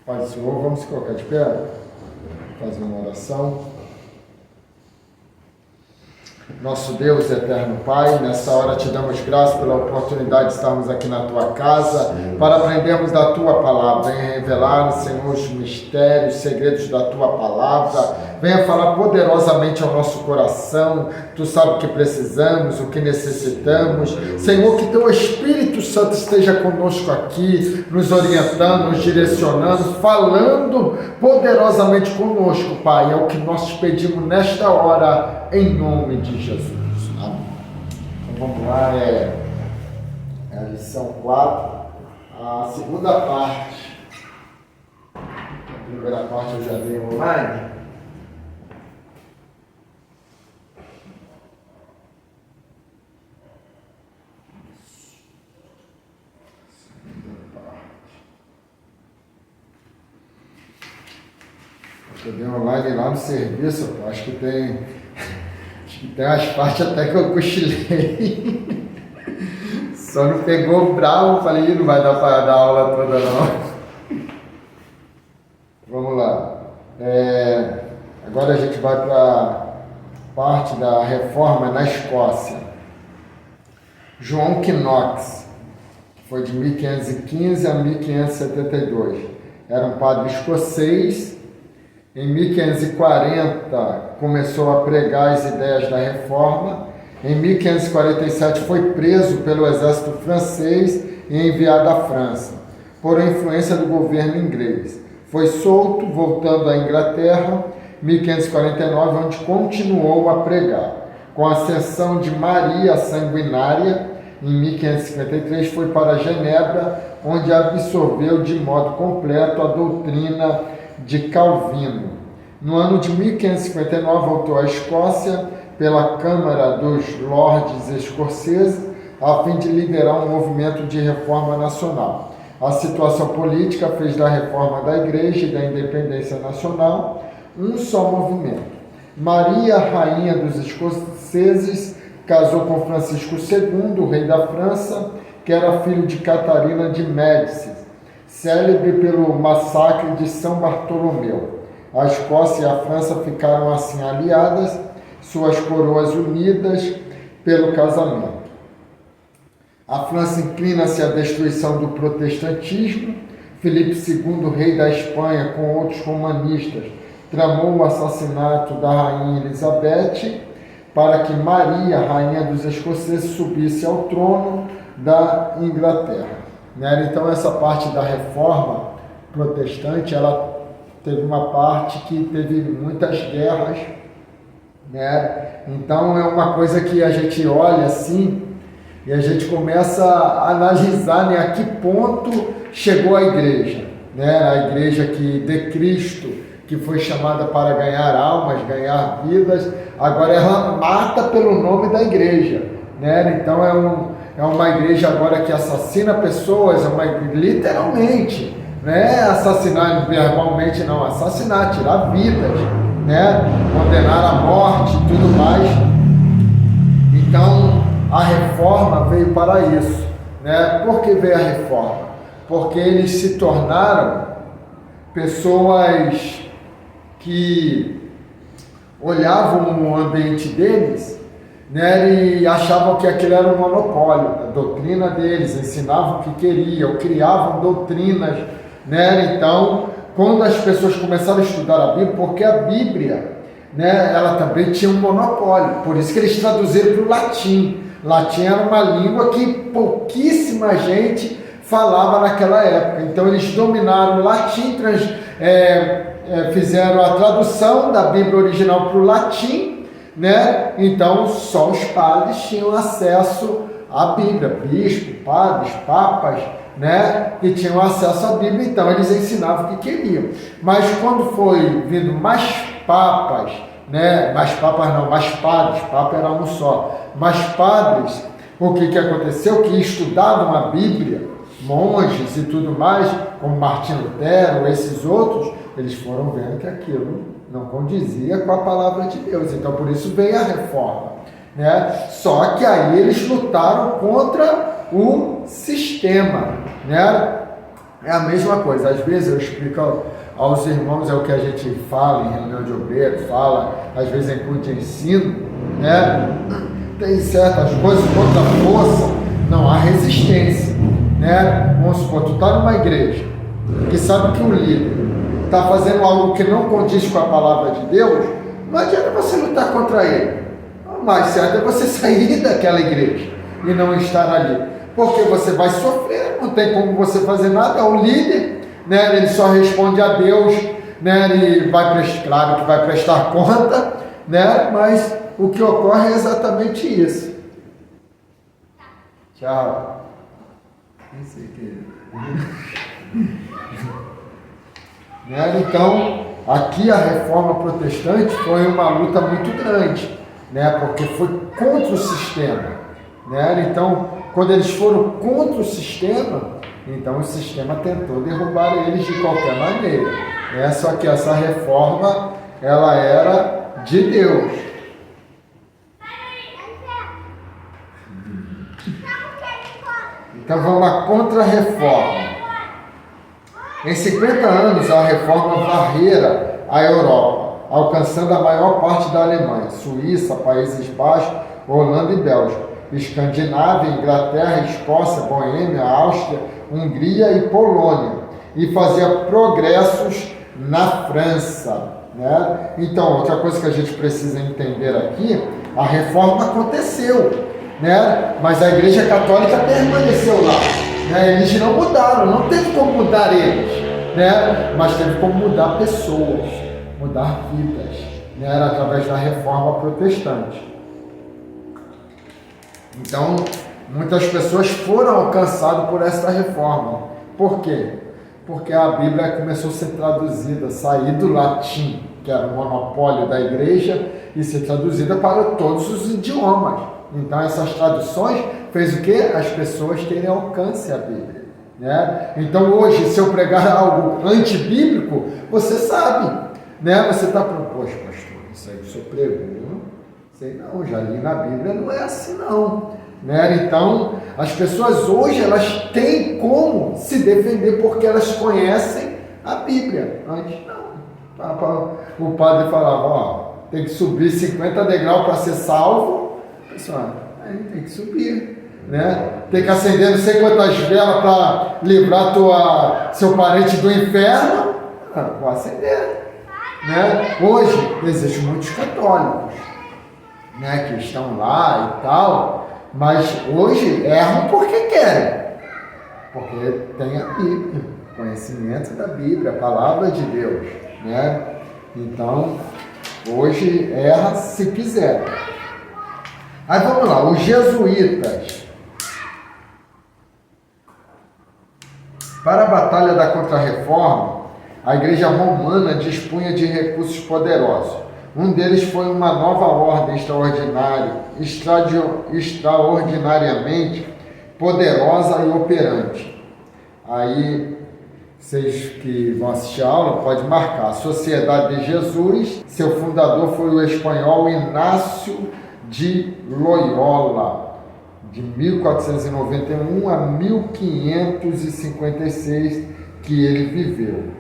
Pai do Senhor, vamos se colocar de pé, fazer uma oração. Nosso Deus, eterno Pai, nessa hora te damos graças pela oportunidade de estarmos aqui na Tua casa, para aprendermos da Tua Palavra. Venha revelar, Senhor, os mistérios, os segredos da Tua Palavra. Venha falar poderosamente ao nosso coração. Tu sabes o que precisamos, o que necessitamos. Senhor, que Teu Espírito Santo esteja conosco aqui, nos orientando, nos direcionando, falando poderosamente conosco, Pai. É o que nós te pedimos nesta hora, em nome de Jesus. Amém. Então vamos lá, é a lição 4, a segunda parte. A primeira parte eu já dei online. Eu dei online lá no serviço, acho que tem umas partes até que eu cochilei. Só não pegou bravo, falei, não vai dar para dar aula toda não. Vamos lá. Agora a gente vai para a parte da reforma na Escócia. João Knox, que foi de 1515 a 1572. Era um padre escocês. Em 1540 começou a pregar as ideias da reforma. Em 1547 foi preso pelo exército francês e enviado à França, por influência do governo inglês. Foi solto, voltando à Inglaterra, em 1549, onde continuou a pregar. Com a ascensão de Maria Sanguinária, em 1553, foi para Genebra, onde absorveu de modo completo a doutrina de Calvino. No ano de 1559 voltou à Escócia pela Câmara dos Lordes escoceses a fim de liderar um movimento de reforma nacional. A situação política fez da reforma da Igreja e da independência nacional um só movimento. Maria, rainha dos escoceses, casou com Francisco II, rei da França, que era filho de Catarina de Médicis, célebre pelo massacre de São Bartolomeu. A Escócia e a França ficaram assim aliadas, suas coroas unidas pelo casamento. A França inclina-se à destruição do protestantismo. Filipe II, rei da Espanha, com outros romanistas, tramou o assassinato da rainha Elizabeth para que Maria, rainha dos escoceses, subisse ao trono da Inglaterra. Então essa parte da reforma protestante, ela teve uma parte que teve muitas guerras, Então é uma coisa que a gente olha assim e a gente começa a analisar, a que ponto chegou a igreja, A igreja de Cristo, que foi chamada para ganhar almas, ganhar vidas, agora ela mata pelo nome da igreja, Então é uma igreja agora que assassina pessoas, literalmente, assassinar verbalmente não, assassinar, tirar vidas, condenar à morte e tudo mais. Então a reforma veio para isso, Por que veio a reforma? Porque eles se tornaram pessoas que olhavam o ambiente deles, e achavam que aquilo era um monopólio, a doutrina deles, ensinavam o que queriam, criavam doutrinas, Então, quando as pessoas começaram a estudar a Bíblia, porque a Bíblia, ela também tinha um monopólio, por isso que eles traduziram para o latim. Latim era uma língua que pouquíssima gente falava naquela época, então eles dominaram o latim, fizeram a tradução da Bíblia original para o latim, Então só os padres tinham acesso à Bíblia, bispos, padres, papas, que tinham acesso à Bíblia, então eles ensinavam o que queriam. Mas quando foi vindo mais papas, mais padres, papa era um só, mais padres, o que aconteceu? Que estudavam a Bíblia, monges e tudo mais, como Martinho Lutero, esses outros, eles foram vendo que aquilo não condizia com a palavra de Deus, então por isso veio a reforma, Só que aí eles lutaram contra o sistema, É a mesma coisa. Às vezes eu explico aos irmãos, é o que a gente fala em reunião de obreiros, fala às vezes em culto de ensino, né? Tem certas coisas contra a força, não há resistência, né? Vamos supor, tu está numa igreja que sabe que o líder está fazendo algo que não condiz com a palavra de Deus, não adianta você lutar contra ele. O mais certo é você sair daquela igreja e não estar ali, porque você vai sofrer, não tem como você fazer nada. É o líder, né? Ele só responde a Deus, né? Ele vai prestar, claro que vai prestar conta, né? Mas o que ocorre é exatamente isso. Tchau. Não sei o que. Né? Então, aqui a reforma protestante foi uma luta muito grande, né? Porque foi contra o sistema, né? Então, quando eles foram contra o sistema, então o sistema tentou derrubar eles de qualquer maneira, né? Só que essa reforma, ela era de Deus. Então vamos à contra-reforma. Em 50 anos, a reforma varrera a Europa, alcançando a maior parte da Alemanha, Suíça, Países Baixos, Holanda e Bélgica, Escandinávia, Inglaterra, Escócia, Boêmia, Áustria, Hungria e Polônia, e fazia progressos na França, né? Então, outra coisa que a gente precisa entender aqui, a reforma aconteceu, né? Mas a Igreja Católica permaneceu lá, né? Eles não mudaram, não teve como mudar eles, né? Mas teve como mudar pessoas, mudar vidas, né? Era através da reforma protestante. Então, muitas pessoas foram alcançadas por essa reforma. Por quê? Porque a Bíblia começou a ser traduzida, sair do latim, que era o monopólio da igreja, e ser traduzida para todos os idiomas. Então, essas traduções fez o quê? As pessoas terem alcance à Bíblia, né? Então, hoje, se eu pregar algo antibíblico, você sabe, né? Você está falando, poxa, pastor, isso aí que o senhor pregou, sei não, já li na Bíblia, não é assim não, né? Então, as pessoas hoje, elas têm como se defender porque elas conhecem a Bíblia. Antes não. O padre falava, ó, tem que subir 50 degraus para ser salvo. Pessoal, aí tem que subir, né? Tem que acender não sei quantas velas para livrar seu parente do inferno. Vou acender, né? Hoje, existem muitos católicos, né, que estão lá e tal, mas hoje erram porque querem, porque tem a Bíblia, conhecimento da Bíblia, a palavra de Deus, né? Então, hoje erra se quiser. Aí vamos lá, os jesuítas. Para a batalha da Contra-Reforma, a Igreja Romana dispunha de recursos poderosos. Um deles foi uma nova ordem extraordinariamente poderosa e operante. Aí, vocês que vão assistir a aula, pode marcar. A Sociedade de Jesus, seu fundador foi o espanhol Inácio de Loyola, de 1491 a 1556, que ele viveu.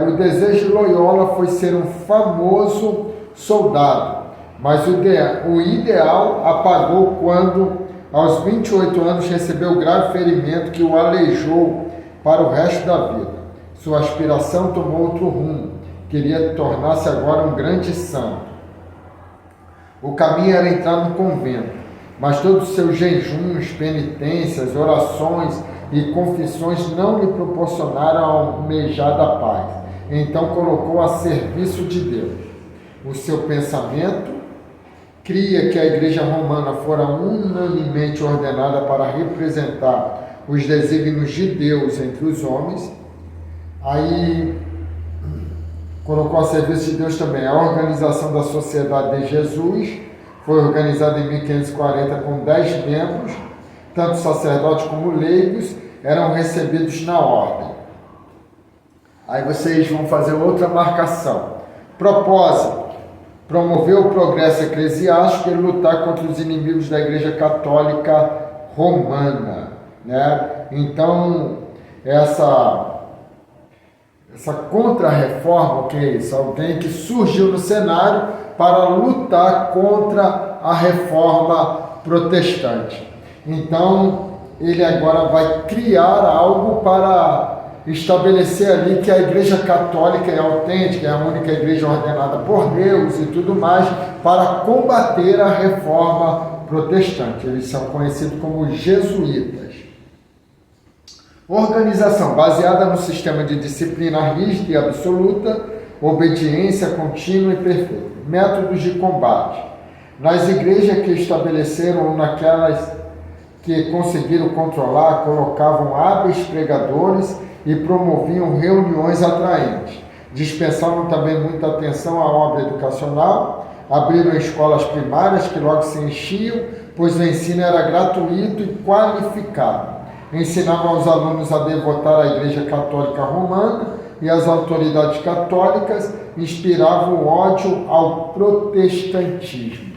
O desejo de Loyola foi ser um famoso soldado, mas o ideal apagou quando, aos 28 anos, recebeu grave ferimento que o aleijou para o resto da vida. Sua aspiração tomou outro rumo, queria tornar-se agora um grande santo. O caminho era entrar no convento, mas todos os seus jejuns, penitências, orações e confissões não lhe proporcionaram a almejada paz. Então colocou a serviço de Deus. O seu pensamento cria que a Igreja Romana fora unanimemente ordenada para representar os desígnios de Deus entre os homens. Aí colocou a serviço de Deus também a organização da Sociedade de Jesus. Foi organizada em 1540 com 10 membros, tanto sacerdotes como leigos eram recebidos na ordem. Aí vocês vão fazer outra marcação. Propósito: promover o progresso eclesiástico e lutar contra os inimigos da Igreja Católica Romana, né? Então, essa contra-reforma, o que é isso? Alguém que surgiu no cenário para lutar contra a reforma protestante. Então, ele agora vai criar algo para estabelecer ali que a Igreja Católica é autêntica, é a única igreja ordenada por Deus e tudo mais, para combater a reforma protestante. Eles são conhecidos como jesuítas. Organização baseada no sistema de disciplina rígida e absoluta, obediência contínua e perfeita. Métodos de combate. Nas igrejas que estabeleceram ou naquelas que conseguiram controlar, colocavam hábeis pregadores e promoviam reuniões atraentes. Dispensavam também muita atenção à obra educacional, abriram escolas primárias que logo se enchiam, pois o ensino era gratuito e qualificado. Ensinavam aos alunos a devotar a Igreja Católica Romana e as autoridades católicas inspiravam ódio ao protestantismo.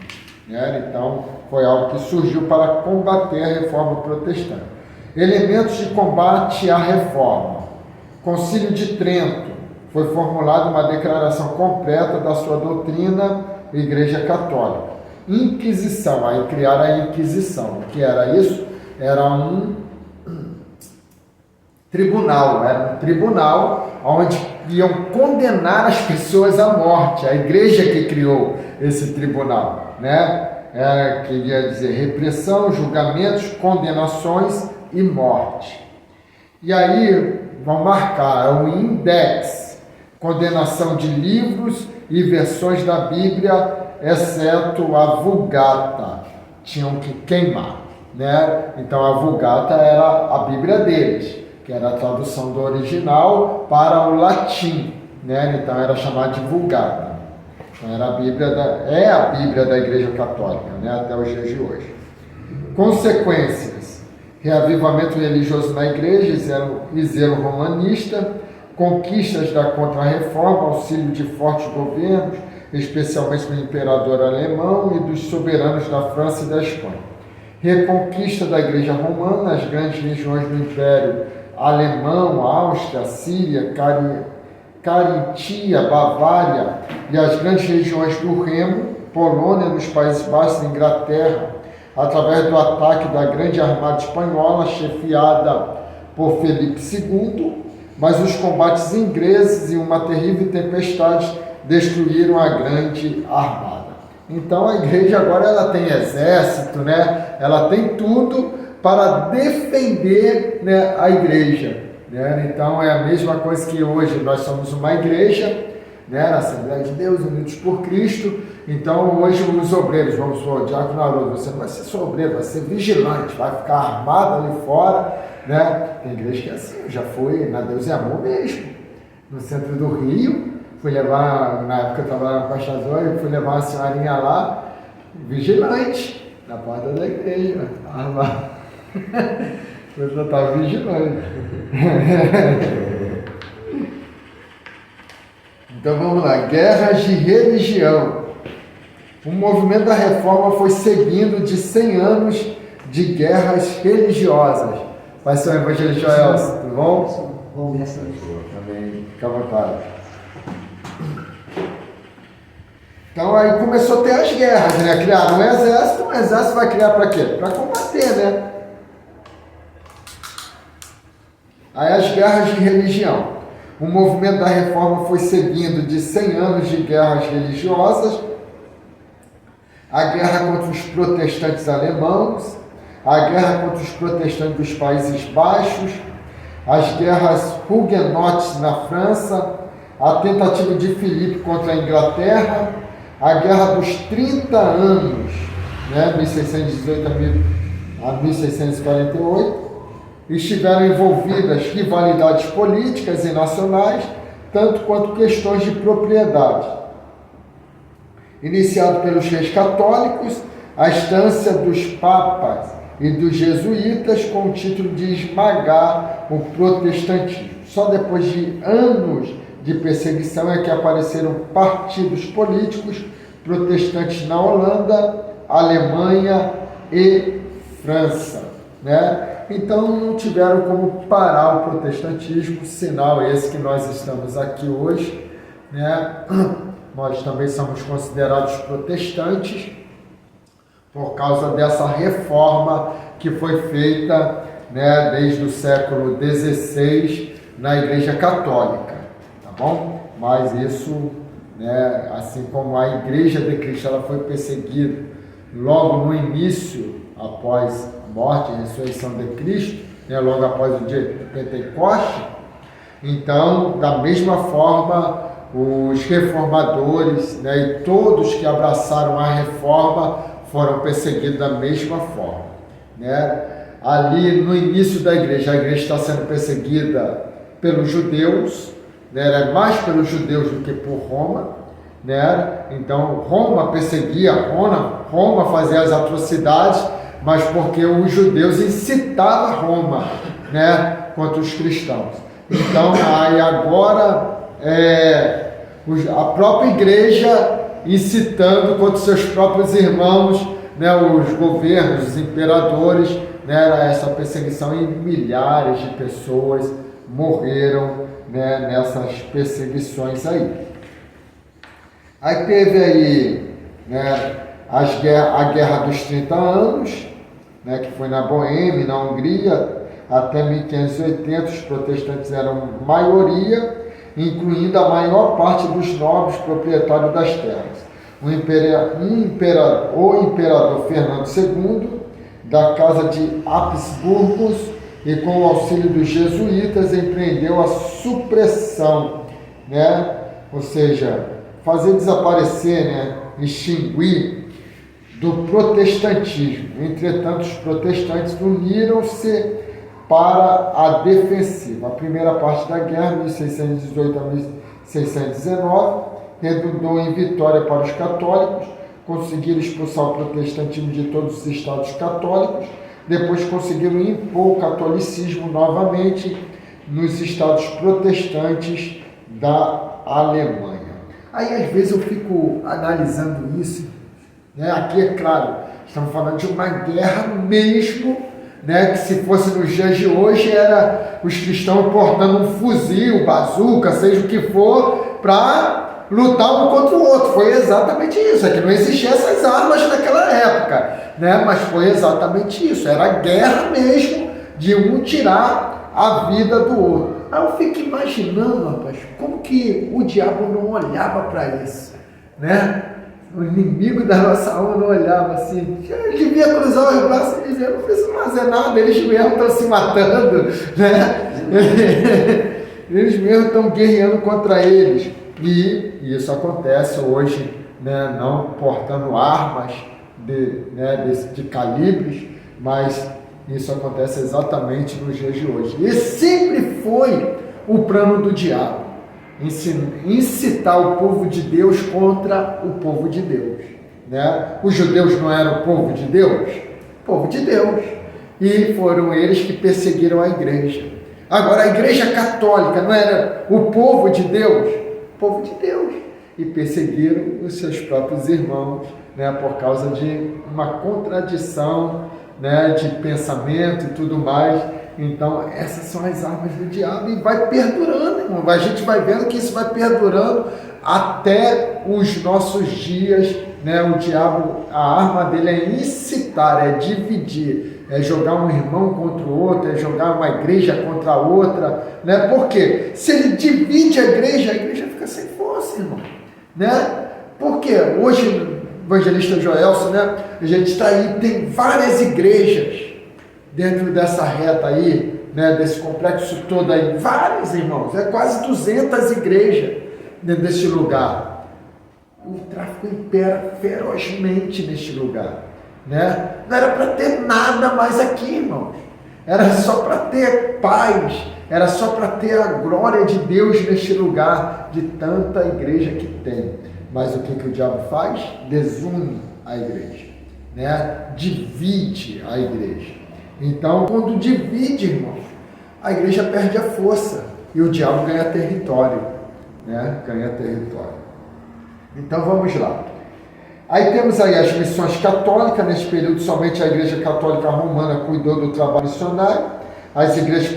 Então, foi algo que surgiu para combater a reforma protestante. Elementos de combate à reforma. Concílio de Trento. Foi formulada uma declaração completa da sua doutrina Igreja Católica. Inquisição. Aí criaram a Inquisição. O que era isso? Era um tribunal onde iam condenar as pessoas à morte. A igreja que criou esse tribunal, queria dizer repressão, julgamentos, condenações e morte. E aí vão marcar o index, condenação de livros e versões da Bíblia, exceto a Vulgata, tinham que queimar, Então a Vulgata era a Bíblia deles, que era a tradução do original para o latim, Então era chamada de Vulgata. Então era a Bíblia da Igreja Católica, até os dias de hoje. Consequências: reavivamento religioso na igreja e zelo romanista, conquistas da contra-reforma, auxílio de fortes governos, especialmente do imperador alemão e dos soberanos da França e da Espanha. Reconquista da Igreja Romana, as grandes regiões do Império Alemão, Áustria, Síria, Carintia, Bavária e as grandes regiões do Remo, Polônia, nos Países Baixos e Inglaterra, através do ataque da grande armada espanhola, chefiada por Felipe II, mas os combates ingleses e uma terrível tempestade destruíram a grande armada. Então a igreja agora ela tem exército, ela tem tudo para defender a igreja. Então é a mesma coisa que hoje nós somos uma igreja, na Assembleia de Deus, Unidos por Cristo. Então hoje os obreiros, vamos supor, Diácono Haroldo, você não vai ser só obreiro, vai ser vigilante, vai ficar armado ali fora, Tem igreja que é assim, eu já fui na Deus e Amor mesmo, no centro do Rio, fui levar, na época eu trabalhava no Pastor, eu fui levar uma senhorinha lá, vigilante, na porta da igreja, armado. Eu já estava vigilante. Então vamos lá, guerras de religião. O movimento da reforma foi seguindo de 100 anos de guerras religiosas. Pai, seu evangelista Joel, tudo bom? Bom, graças a Deus. Também, fica à vontade. Então aí começou a ter as guerras, Criaram um exército vai criar para quê? Para combater, Aí as guerras de religião. O movimento da reforma foi seguindo de 100 anos de guerras religiosas, a guerra contra os protestantes alemãos, a guerra contra os protestantes dos Países Baixos, as guerras huguenotes na França, a tentativa de Filipe contra a Inglaterra, a guerra dos 30 anos, 1618 a 1648, estiveram envolvidas rivalidades políticas e nacionais, tanto quanto questões de propriedade. Iniciado pelos reis católicos, a instância dos papas e dos jesuítas com o título de esmagar o protestantismo. Só depois de anos de perseguição é que apareceram partidos políticos protestantes na Holanda, Alemanha e França. né? Então não tiveram como parar o protestantismo, sinal esse que nós estamos aqui hoje, né? Nós também somos considerados protestantes por causa dessa reforma que foi feita, né, desde o século XVI na Igreja Católica, tá bom? Mas isso, né, assim como a Igreja de Cristo ela foi perseguida logo no início, após a morte e ressurreição de Cristo, né, logo após o dia de Pentecoste, então, da mesma forma, os reformadores, né, e todos que abraçaram a reforma foram perseguidos da mesma forma, né? Ali no início da igreja, a igreja está sendo perseguida pelos judeus, né? Era mais pelos judeus do que por Roma, né? Então Roma perseguia, Roma fazia as atrocidades, mas porque os judeus incitavam Roma, né, contra os cristãos. Então aí agora a própria igreja incitando contra seus próprios irmãos, né, os governos, os imperadores, né, essa perseguição, e milhares de pessoas morreram, né, nessas perseguições aí. Aí teve aí, né, a Guerra dos 30 Anos, né, que foi na Boêmia, na Hungria, até 1580 os protestantes eram maioria, incluindo a maior parte dos nobres proprietários das terras. O imperador Fernando II, da casa de Habsburgos, e com o auxílio dos jesuítas, empreendeu a supressão, né? Ou seja, fazer desaparecer, né, extinguir do protestantismo. Entretanto, os protestantes uniram-se para a defensiva. A primeira parte da guerra, 1618 a 1619, redundou em vitória para os católicos, conseguiram expulsar o protestantismo de todos os estados católicos, depois conseguiram impor o catolicismo novamente nos estados protestantes da Alemanha. Aí às vezes eu fico analisando isso, né? Aqui é claro, estamos falando de uma guerra mesmo, né, que se fosse nos dias de hoje era os cristãos portando um fuzil, bazuca, seja o que for, para lutar um contra o outro. Foi exatamente isso, é que não existiam essas armas naquela época, né, mas foi exatamente isso, era guerra mesmo, de um tirar a vida do outro. Aí eu fico imaginando, rapaz, como que o diabo não olhava para isso, né? O inimigo da nossa alma não olhava assim, ele devia cruzar os braços e dizer, não precisa fazer nada, eles mesmos estão se matando, né? Eles mesmos estão guerreando contra eles. E isso acontece hoje, né, não portando armas de calibres, mas isso acontece exatamente nos dias de hoje. E sempre foi o plano do diabo, incitar o povo de Deus contra o povo de Deus, né? Os judeus não eram o povo de Deus? Povo de Deus. E foram eles que perseguiram a igreja. Agora, a igreja católica não era o povo de Deus? Povo de Deus. E perseguiram os seus próprios irmãos, né, por causa de uma contradição, né, de pensamento e tudo mais. Então, essas são as armas do diabo e vai perdurando, irmão. A gente vai vendo que isso vai perdurando até os nossos dias, né? O diabo, a arma dele é incitar, é dividir, é jogar um irmão contra o outro, é jogar uma igreja contra a outra, né? Por quê? Se ele divide a igreja fica sem força, irmão, né? Porque hoje, evangelista Joelson, né? A gente está aí, tem várias igrejas dentro dessa reta aí, né, desse complexo todo aí, vários, irmãos, quase 200 igrejas dentro desse lugar. O tráfico impera ferozmente neste lugar, né? Não era para ter nada mais aqui, irmãos. Era só para ter paz, era só para ter a glória de Deus neste lugar, de tanta igreja que tem. Mas o que o diabo faz? Desune a igreja, né? Divide a igreja. Então, quando divide, irmãos, a igreja perde a força e o diabo ganha território, né? Ganha território. Então, vamos lá. Aí temos aí as missões católicas. Nesse período somente a Igreja Católica Romana cuidou do trabalho missionário. As igrejas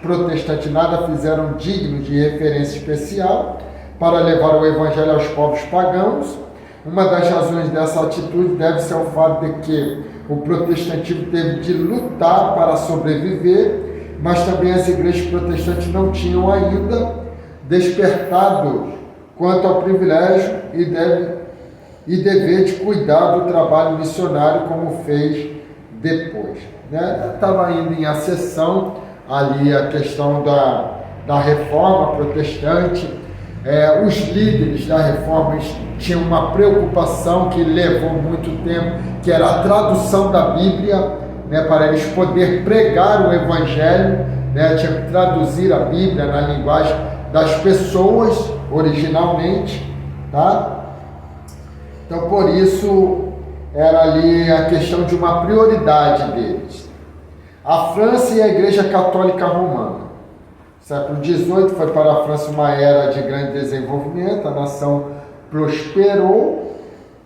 protestantes nada fizeram digno de referência especial para levar o Evangelho aos povos pagãos. Uma das razões dessa atitude deve ser o fato de que o protestantismo teve de lutar para sobreviver, mas também as igrejas protestantes não tinham ainda despertado quanto ao privilégio e dever de cuidar do trabalho missionário como fez depois. Estava indo em acessão ali a questão da reforma protestante. Os líderes da reforma tinham uma preocupação que levou muito tempo, que era a tradução da Bíblia, para eles poder pregar o Evangelho, tinha que traduzir a Bíblia na linguagem das pessoas originalmente, tá? Então, por isso, era ali a questão de uma prioridade deles. A França e a Igreja Católica Romana. Século XVIII foi para a França uma era de grande desenvolvimento. A nação prosperou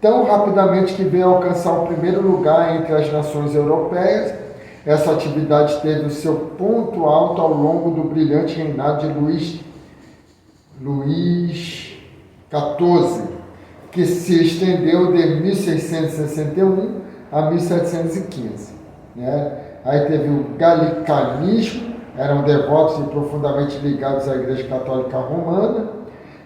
tão rapidamente que veio alcançar o primeiro lugar entre as nações europeias. Essa atividade teve o seu ponto alto ao longo do brilhante reinado de Luís XIV, que se estendeu de 1661 a 1715. Aí teve o galicanismo, eram devotos e profundamente ligados à Igreja Católica Romana.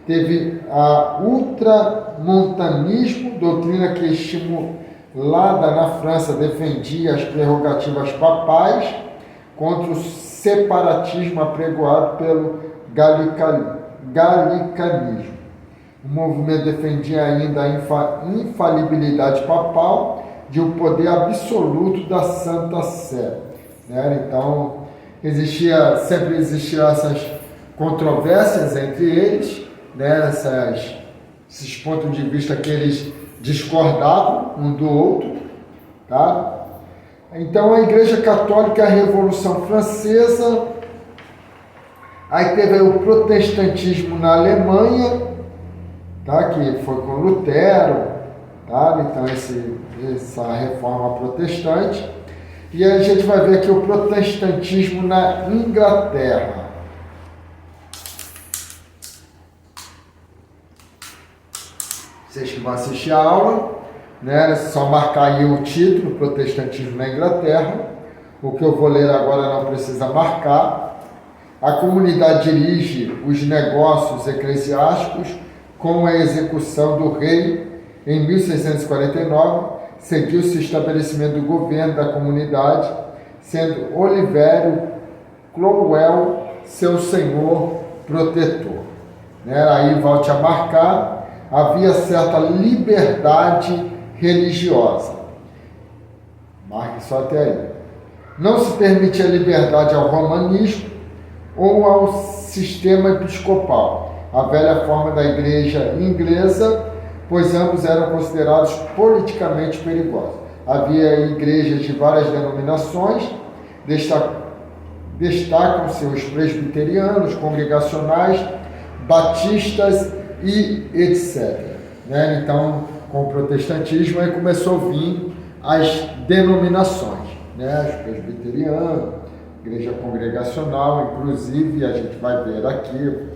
Teve a ultramontanismo, doutrina que, estimulada na França, defendia as prerrogativas papais contra o separatismo apregoado pelo galicanismo. O movimento defendia ainda a infalibilidade papal de um poder absoluto da Santa Sé. Então, sempre existiam essas controvérsias entre eles, esses pontos de vista que eles discordavam um do outro, tá? Então, a Igreja Católica, a Revolução Francesa, aí teve o protestantismo na Alemanha, tá? Que foi com Lutero, tá? Então, essa reforma protestante. E a gente vai ver aqui o protestantismo na Inglaterra. Vocês que vão assistir a aula, só marcar aí o título, protestantismo na Inglaterra. O que eu vou ler agora não precisa marcar. A comunidade dirige os negócios eclesiásticos com a execução do rei em 1649. Seguiu-se o estabelecimento do governo da comunidade, sendo Olivério Cromwell seu senhor protetor. Aí volte a marcar, havia certa liberdade religiosa. Marque só até aí. Não se permitia liberdade ao romanismo ou ao sistema episcopal, a velha forma da igreja inglesa, pois ambos eram considerados politicamente perigosos. Havia igrejas de várias denominações, destacam-se os presbiterianos, congregacionais, batistas e etc. Então, com o protestantismo, aí começou a vir as denominações, os presbiterianos, igreja congregacional, inclusive, a gente vai ver aqui,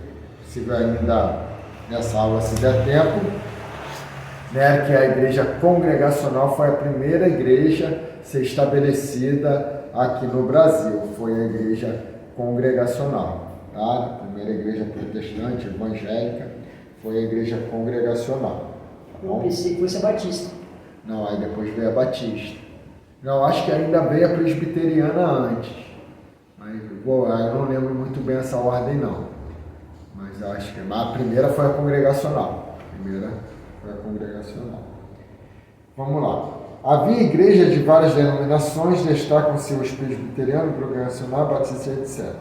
se ainda nessa aula, se der tempo, que a igreja congregacional foi a primeira igreja a ser estabelecida aqui no Brasil. Foi a igreja congregacional, tá? A primeira igreja protestante, evangélica, foi a igreja congregacional. Tá bom? Eu pensei que fosse a Batista. Não, aí depois veio a Batista. Não, acho que ainda veio a presbiteriana antes. Mas, eu não lembro muito bem essa ordem, não. Mas acho que a primeira foi a congregacional. Vamos lá. Havia igrejas de várias denominações, destacam-se os presbiterianos, congregacional, batista, etc.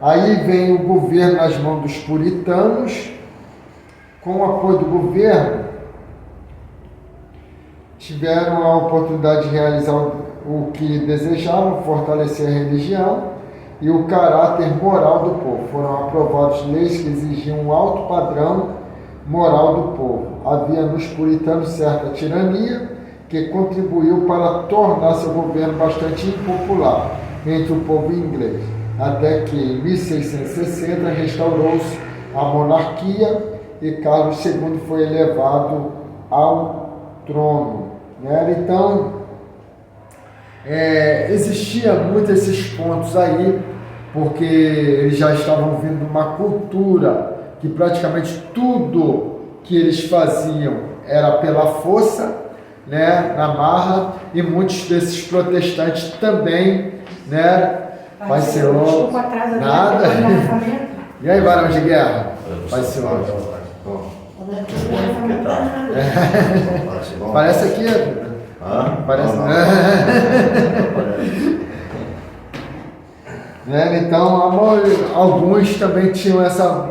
Aí vem o governo nas mãos dos puritanos. Com o apoio do governo, tiveram a oportunidade de realizar o que desejavam, fortalecer a religião e o caráter moral do povo. Foram aprovadas leis que exigiam um alto padrão moral do povo. Havia nos puritanos certa tirania que contribuiu para tornar seu governo bastante impopular entre o povo inglês, até que em 1660 restaurou-se a monarquia e Carlos II foi elevado ao trono. Né? Então, existia muito esses pontos aí, porque eles já estavam vindo de uma cultura que praticamente tudo que eles faziam era pela força, né, na marra, e muitos desses protestantes também, né, Pai Senhor, nada. E aí, varão de guerra? Pai Senhor. Parece aqui, parece. Né? Então, alguns também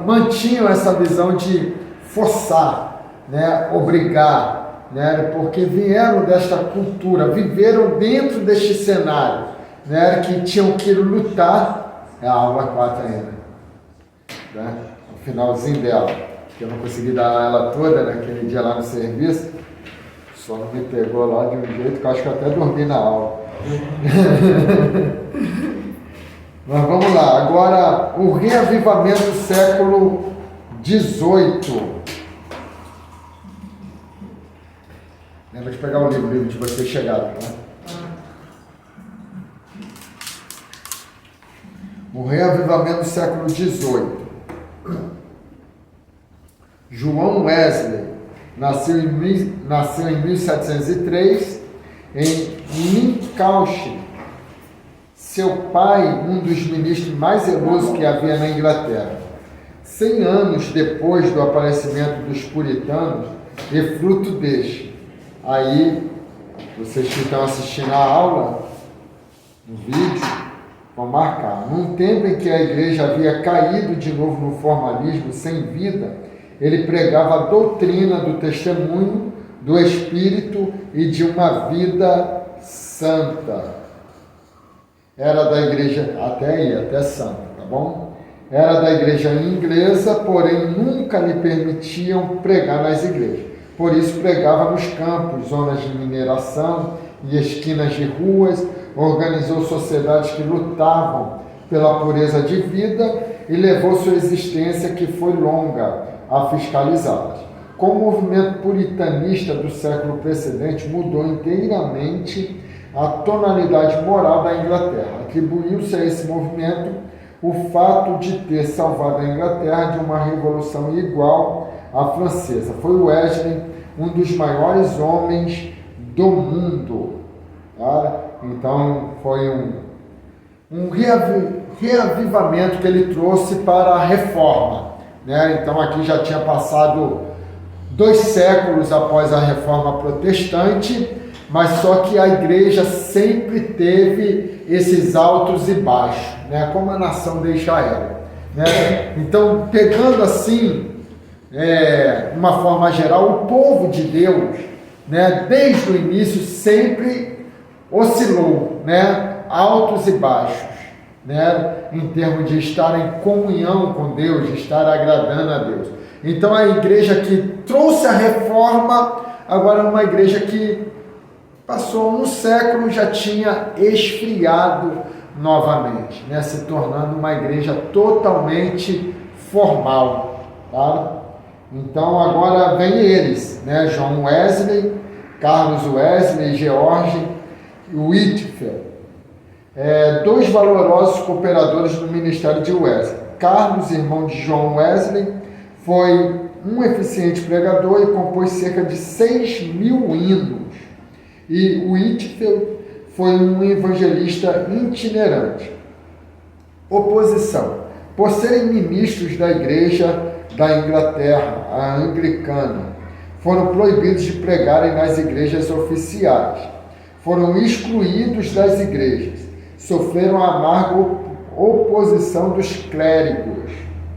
mantinham essa visão de forçar, né, obrigar, né, porque vieram desta cultura, viveram dentro deste cenário, né, que tinham que lutar. É a aula 4 ainda, né, o finalzinho dela, que eu não consegui dar ela toda naquele dia lá no serviço, só não me pegou lá de um jeito que eu acho que eu até dormi na aula. Mas vamos lá, agora o reavivamento do século XVIII. Lembra de pegar o livro de vocês chegaram, né? O reavivamento do século XVIII. João Wesley nasceu em 1703 em Lincolnshire. Seu pai, um dos ministros mais zelosos que havia na Inglaterra. 100 anos depois do aparecimento dos puritanos, e fruto deste. Aí, vocês que estão assistindo a aula, no vídeo, vão marcar. Num tempo em que a igreja havia caído de novo no formalismo sem vida, ele pregava a doutrina do testemunho, do Espírito e de uma vida santa. Era da igreja, até santa, tá bom? Era da igreja inglesa, porém nunca lhe permitiam pregar nas igrejas. Por isso pregava nos campos, zonas de mineração e esquinas de ruas, organizou sociedades que lutavam pela pureza de vida e levou sua existência, que foi longa, a fiscalizá-las. Com o movimento puritanista do século precedente, mudou inteiramente a tonalidade moral da Inglaterra. Atribuiu-se a esse movimento o fato de ter salvado a Inglaterra de uma revolução igual à francesa. Foi Wesley um dos maiores homens do mundo. Tá? Então, foi um reavivamento que ele trouxe para a reforma. Né? Então, aqui já tinha passado 2 séculos após a reforma protestante, mas só que a igreja sempre teve esses altos e baixos, né? Como a nação de Israel. Né? Então, pegando assim, de uma forma geral, o povo de Deus, né, desde o início, sempre oscilou, né, altos e baixos, né, em termos de estar em comunhão com Deus, de estar agradando a Deus. Então, a igreja que trouxe a reforma, agora é uma igreja que passou um século, já tinha esfriado novamente, né? Se tornando uma igreja totalmente formal. Tá? Então agora vem eles, né? John Wesley, Carlos Wesley, George Whitefield, 2 valorosos cooperadores do ministério de Wesley. Carlos, irmão de John Wesley, foi um eficiente pregador e compôs cerca de 6.000 hinos. E Whitefield foi um evangelista itinerante. Oposição. Por serem ministros da igreja da Inglaterra, a anglicana, foram proibidos de pregarem nas igrejas oficiais. Foram excluídos das igrejas. Sofreram a amarga oposição dos clérigos,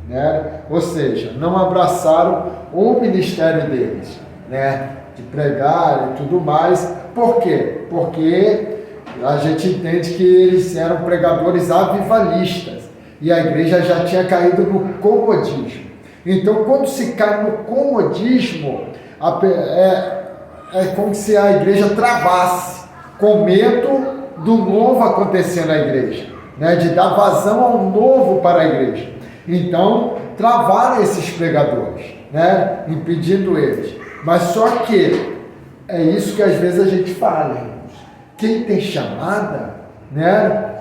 né? Ou seja, não abraçaram o ministério deles, né? De pregar e tudo mais. Por quê? Porque a gente entende que eles eram pregadores avivalistas e a igreja já tinha caído no comodismo. Então, quando se cai no comodismo, é como se a igreja travasse, com medo do novo acontecer na igreja, né? De dar vazão ao novo para a igreja. Então, travaram esses pregadores, né? Impedindo eles. Mas só que é isso que às vezes a gente fala, irmãos. Quem tem chamada, né?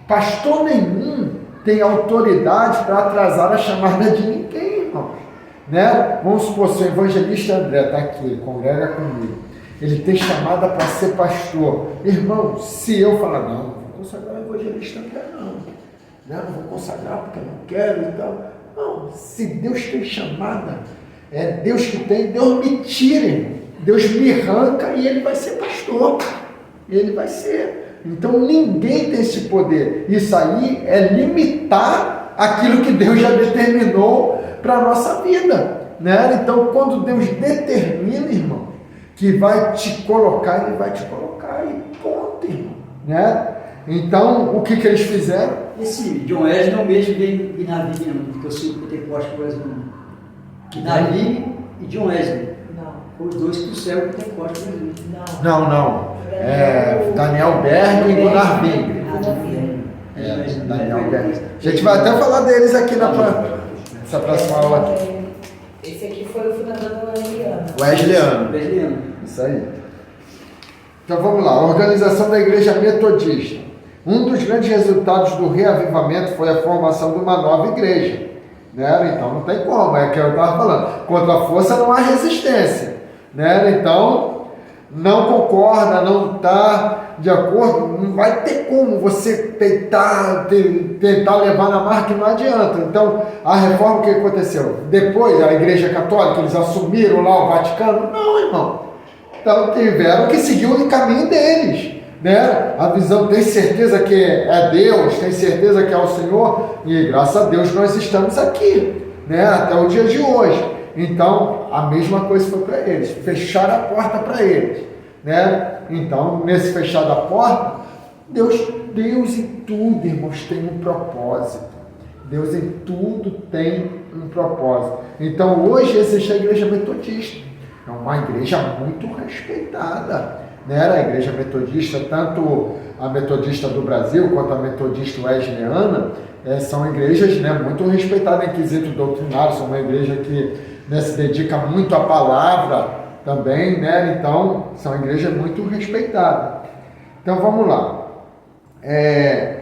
Pastor nenhum tem autoridade para atrasar a chamada de ninguém, irmãos, né? Vamos supor, se o evangelista André está aqui, ele congrega comigo, ele tem chamada para ser pastor. Irmão, se eu falar, não vou consagrar o evangelista André, não vou consagrar porque eu não quero e tal. Não, se Deus tem chamada, é Deus que tem, Deus me tira, irmão. Deus me arranca e ele vai ser pastor. Ele vai ser. Então ninguém tem esse poder. Isso aí é limitar aquilo que Deus já determinou para a nossa vida, né? Então quando Deus determina, irmão, que vai te colocar, ele vai te colocar e ponto, irmão, né? Então o que eles fizeram? Esse John Wesley não mesmo veio em Navi, porque eu sigo o Pentecoste, por exemplo. Navi e John Wesley. Não. Os dois que trouxeram o Pentecoste, por exemplo. Não. Daniel Berg e Gunnar Bing. Daniel Berg. A gente vai até falar deles aqui nessa próxima aula aqui. Esse aqui foi o fundador do Wesleyano. Isso aí. Então vamos lá. Organização da Igreja Metodista. Um dos grandes resultados do reavivamento foi a formação de uma nova igreja, né? Então não tem como, é o que eu estava falando. Contra a força não há resistência, né? Então não concorda, não está de acordo, não vai ter como você tentar levar na marca, não adianta. Então, a reforma, o que aconteceu? Depois, a Igreja Católica, eles assumiram lá o Vaticano? Não, irmão. Então, tiveram que seguir o caminho deles, né? A visão, tem certeza que é Deus, tem certeza que é o Senhor, e graças a Deus nós estamos aqui, né? Até o dia de hoje. Então, a mesma coisa foi para eles, fecharam a porta para eles, né? Então, nesse fechar da porta, Deus em tudo, irmãos, tem um propósito. Deus em tudo tem um propósito. Então, hoje existe a Igreja Metodista, é uma igreja muito respeitada, né? A Igreja Metodista, tanto a Metodista do Brasil quanto a Metodista Wesleyana, são igrejas, né, muito respeitadas em quesito doutrinário, são uma igreja que, né, se dedica muito à palavra também, né? Então são igrejas muito respeitadas. Então vamos lá.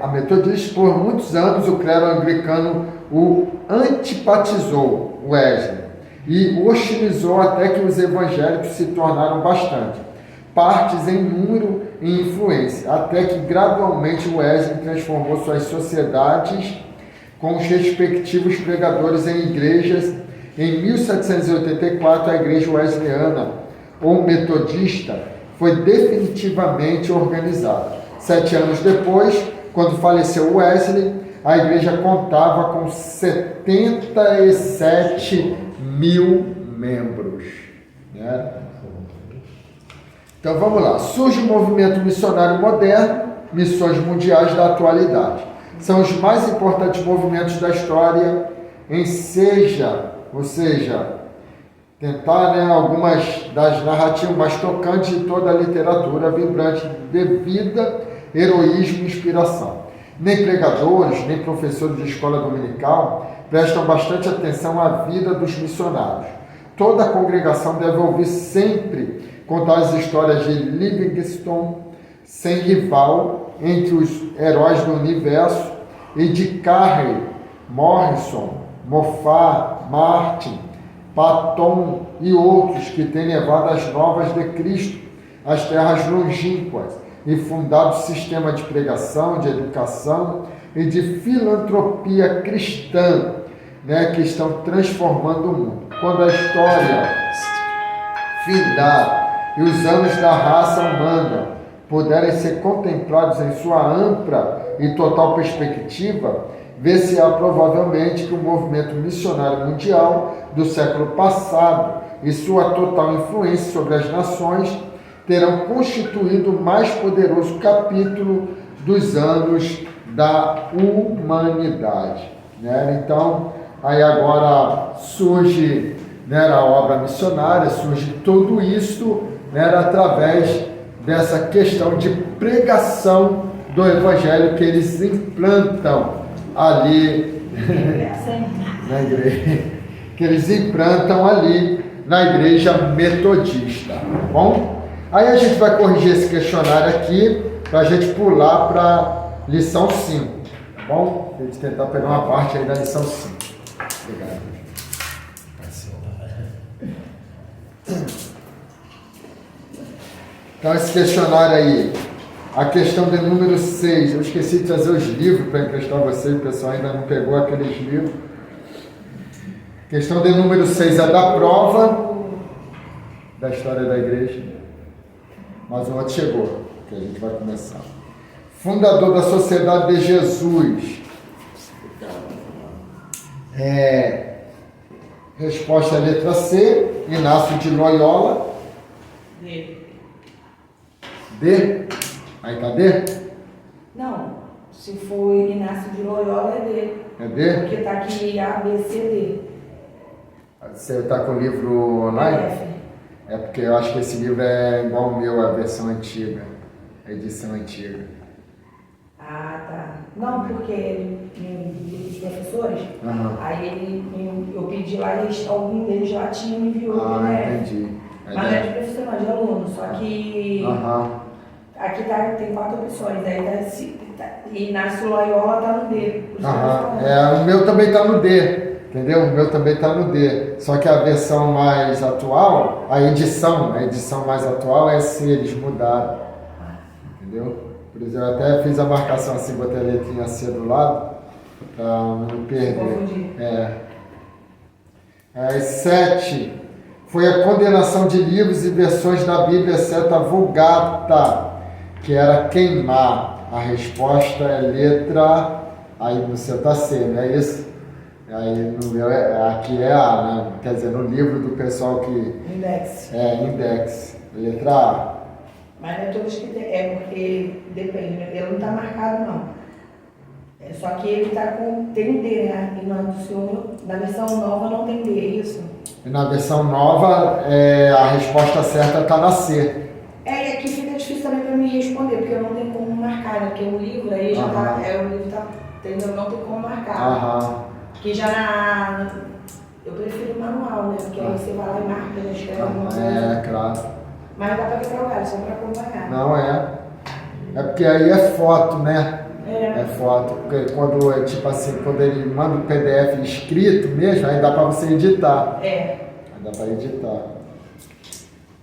A Metodista, por muitos anos, o clero anglicano o antipatizou, Wesley, e hostilizou até que os evangélicos se tornaram bastante partes em número e influência, até que gradualmente Wesley transformou suas sociedades com os respectivos pregadores em igrejas. Em 1784, a Igreja Wesleyana, ou Metodista, foi definitivamente organizada. 7 anos depois, quando faleceu Wesley, a igreja contava com 77 mil membros, né? Então vamos lá. Surge o movimento missionário moderno, missões mundiais da atualidade. São os mais importantes movimentos da história, ou seja, tentar, né, algumas das narrativas mais tocantes de toda a literatura vibrante de vida, heroísmo e inspiração. Nem pregadores, nem professores de escola dominical prestam bastante atenção à vida dos missionários. Toda a congregação deve ouvir sempre contar as histórias de Livingstone, sem rival entre os heróis do universo, e de Carey, Morrison, Moffat, Martin, Patton e outros que têm levado as novas de Cristo às terras longínquas e fundado sistema de pregação, de educação e de filantropia cristã, né, que estão transformando o mundo. Quando a história findar e os anos da raça humana puderem ser contemplados em sua ampla e total perspectiva, vê-se-á provavelmente que o movimento missionário mundial do século passado e sua total influência sobre as nações terão constituído o mais poderoso capítulo dos anos da humanidade, né? Então, Aí agora surge, né, a obra missionária, surge tudo isso, né, através dessa questão de pregação do Evangelho que eles implantam ali na igreja, que eles implantam ali na igreja metodista, tá bom? Aí a gente vai corrigir esse questionário aqui para a gente pular para lição 5, tá bom? A gente tentar pegar uma parte aí da lição 5. Obrigado. Então esse questionário aí, a questão de número 6, eu esqueci de trazer os livros para emprestar a vocês, o pessoal ainda não pegou aqueles livros. Questão de número 6 é da prova da história da igreja, mas o outro chegou, que a gente vai começar. Fundador da Sociedade de Jesus. Resposta é letra C, Inácio de Loyola. D? Aí tá D? Não, se for Inácio de Loyola é D. É D? Porque tá aqui A, B, C, D. Você está com o livro online? F. É porque eu acho que esse livro é igual ao meu, a versão antiga, a edição antiga. Ah, tá. Não, porque os professores, aí eu pedi lá e algum deles lá tinha me enviou. Entendi. Mas não é de professor, não, de aluno, só que aqui tem 4 opções, aí Inácio Loyola tá no D. O meu também está no D, entendeu? O meu também está no D. Só que a versão mais atual, a edição mais atual é C, eles mudaram. Entendeu? Por exemplo, eu até fiz a marcação assim, botei a letrinha C do lado, para não perder. As 7 foi a condenação de livros e versões da Bíblia, exceto a Vulgata, que era queimar. A resposta é letra, aí no seu tá C, não é isso? Aí no meu aqui é A, né? Quer dizer, no livro do pessoal que... Index. Index. Letra A. Mas não é todos que tem, porque depende, né? Ele não está marcado, não. Só que ele tem um D, né? E na versão nova não tem D, é isso? E na versão nova, a resposta certa está na C. E aqui fica difícil também para mim responder, porque eu não tenho como marcar, né? Porque o livro aí já tá, o livro tá, entendeu? Não tem como marcar. Porque já eu prefiro o manual, né? Porque aí você vai lá e marca, já escreve alguma coisa. Claro. Mas dá para quebrar só para acompanhar. Não é. É porque aí é foto, né? É foto. Porque quando, tipo assim, quando ele manda o PDF escrito mesmo, aí dá para você editar. Aí dá para editar.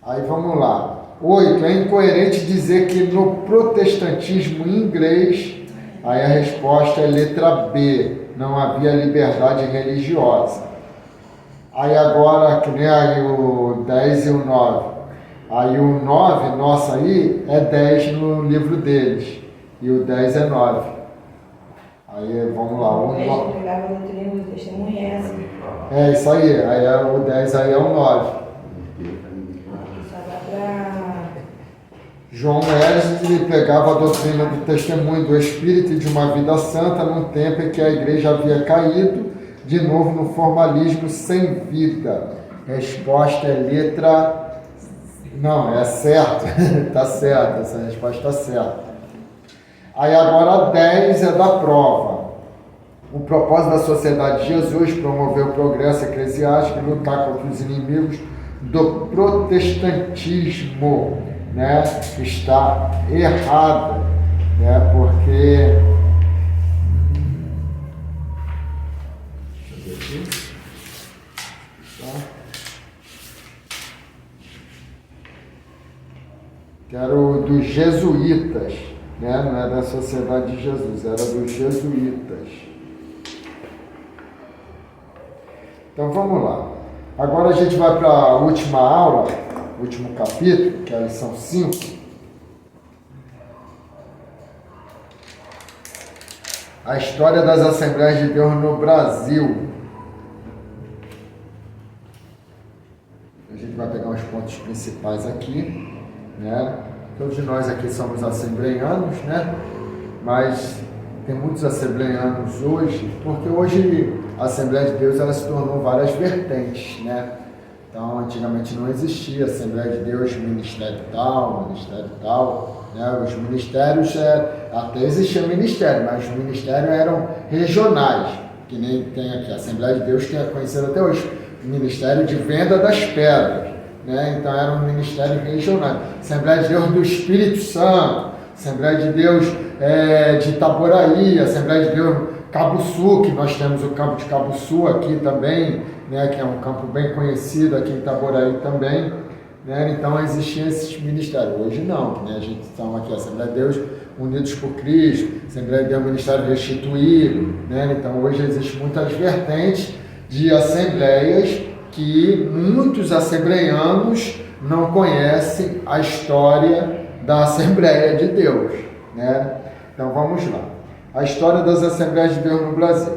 Aí vamos lá. 8. É incoerente dizer que no protestantismo inglês, aí a resposta é letra B. Não havia liberdade religiosa. Aí agora, que nem aí o 10 e o 9. Aí o 9, nossa, aí é 10 no livro deles. E o 10 é 9. Aí vamos lá. O 9. É isso aí. Aí o 10 aí é o 9. João Wesley pegava a doutrina do testemunho do Espírito e de uma vida santa num tempo em que a igreja havia caído de novo no formalismo sem vida. Resposta é letra... Não, é certo. Tá certo, essa resposta está certa. Aí agora 10 é da prova. O propósito da Sociedade de Jesus promover o progresso eclesiástico e lutar contra os inimigos do protestantismo, né? Está errado, né? Porque... Deixa eu ver aqui. Que era o dos jesuítas, né? Não era da Sociedade de Jesus, era dos jesuítas. Então vamos lá. Agora a gente vai para a última aula, último capítulo, que é a lição 5. A história das Assembleias de Deus no Brasil. A gente vai pegar os pontos principais aqui. Né? Todos nós aqui somos assembleianos, né? Mas tem muitos assembleianos hoje, porque hoje a Assembleia de Deus ela se tornou várias vertentes, né? Então, antigamente não existia Assembleia de Deus, ministério tal, né? Os ministérios, até existia ministério, mas os ministérios eram regionais, que nem tem aqui. A Assembleia de Deus, que é conhecida até hoje, Ministério de Venda das Pedras, né? Então era um ministério regional. Assembleia de Deus do Espírito Santo, Assembleia de Deus de Itaboraí, Assembleia de Deus Cabo Sul, que nós temos o campo de Cabo Sul aqui também, né, que é um campo bem conhecido aqui em Itaboraí também, né, então existiam esses ministérios. Hoje não, né, a gente está aqui, Assembleia de Deus Unidos por Cristo, Assembleia de Deus Ministério Restituído, né, então hoje existem muitas vertentes de assembleias que muitos assembleianos não conhecem a história da Assembleia de Deus, né? Então vamos lá. A história das Assembleias de Deus no Brasil.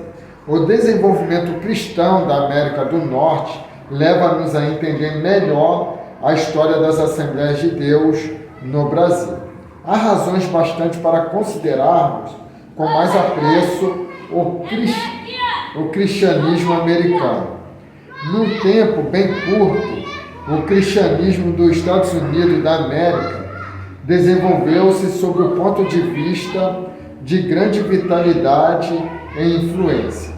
O desenvolvimento cristão da América do Norte leva-nos a entender melhor a história das Assembleias de Deus no Brasil. Há razões bastante para considerarmos com mais apreço o cristianismo americano. Num tempo bem curto, o cristianismo dos Estados Unidos da América desenvolveu-se sob o ponto de vista de grande vitalidade e influência.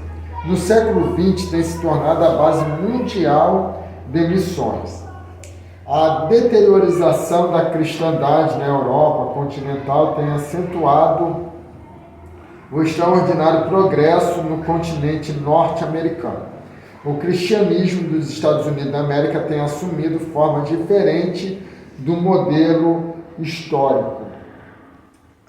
No século XX tem se tornado a base mundial de missões. A deteriorização da cristandade na Europa continental tem acentuado o extraordinário progresso no continente norte-americano. O cristianismo dos Estados Unidos da América tem assumido forma diferente do modelo histórico.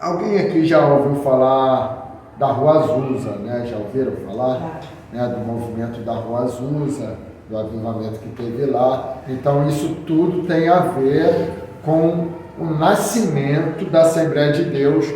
Alguém aqui já ouviu falar da Rua Azusa, né? Já ouviram falar, né, do movimento da Rua Azusa, do avivamento que teve lá? Então isso tudo tem a ver com o nascimento da Assembleia de Deus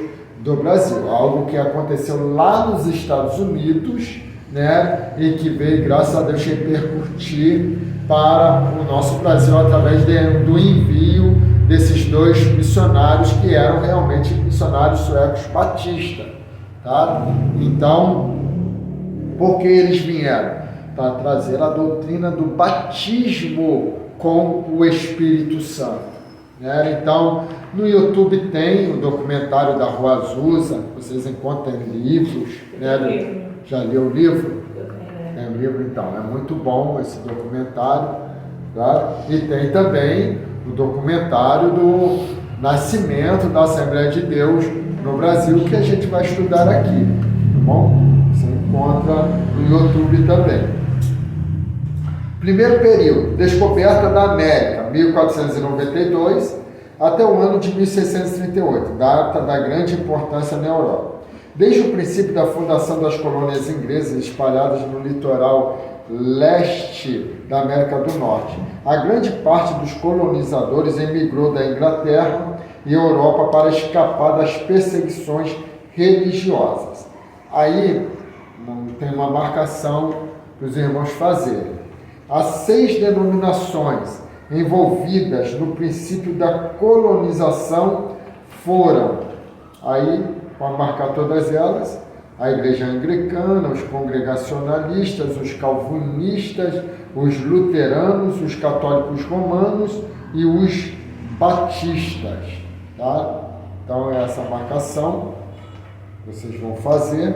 do Brasil, algo que aconteceu lá nos Estados Unidos, né, e que veio, graças a Deus, repercutir para o nosso Brasil através do envio desses dois missionários que eram realmente missionários suecos batistas, tá? Então, por que eles vieram? Para trazer a doutrina do batismo com o Espírito Santo, né? Então, no YouTube tem o documentário da Rua Azusa, vocês encontram livros, né? Já leu o livro? Tem um livro, então, é muito bom esse documentário, tá? E tem também o documentário do nascimento da Assembleia de Deus no Brasil, que a gente vai estudar aqui, tá bom? Você encontra no YouTube também. Primeiro período, descoberta da América, 1492 até o ano de 1638, data da grande importância na Europa. Desde o princípio da fundação das colônias inglesas espalhadas no litoral leste da América do Norte, a grande parte dos colonizadores emigrou da Inglaterra e Europa para escapar das perseguições religiosas. Aí tem uma marcação para os irmãos fazerem. As 6 denominações envolvidas no princípio da colonização foram, aí, para marcar todas elas, a Igreja Anglicana, os Congregacionalistas, os Calvinistas, os Luteranos, os Católicos Romanos e os Batistas, tá? Então, é essa marcação que vocês vão fazer.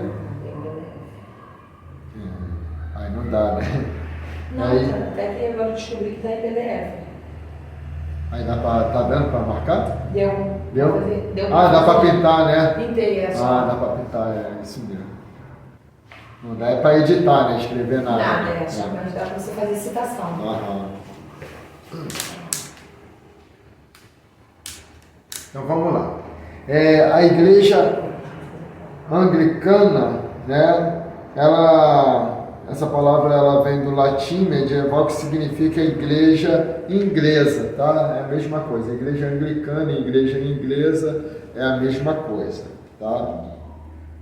Aí não dá, né? Não, aí, até que agora eu descobri que está em PDF. Aí tá dando para marcar? Deu. Deu? Dá para pintar, né? Pintei, é só. Dá para pintar, é isso mesmo. Não dá para editar, né? Escrever nada. Nada, só mas dá para você fazer citação. Aham. Então vamos lá. A Igreja Anglicana, né? Essa palavra ela vem do latim medieval, que significa igreja inglesa, tá? É a mesma coisa. Igreja anglicana e igreja inglesa é a mesma coisa, tá?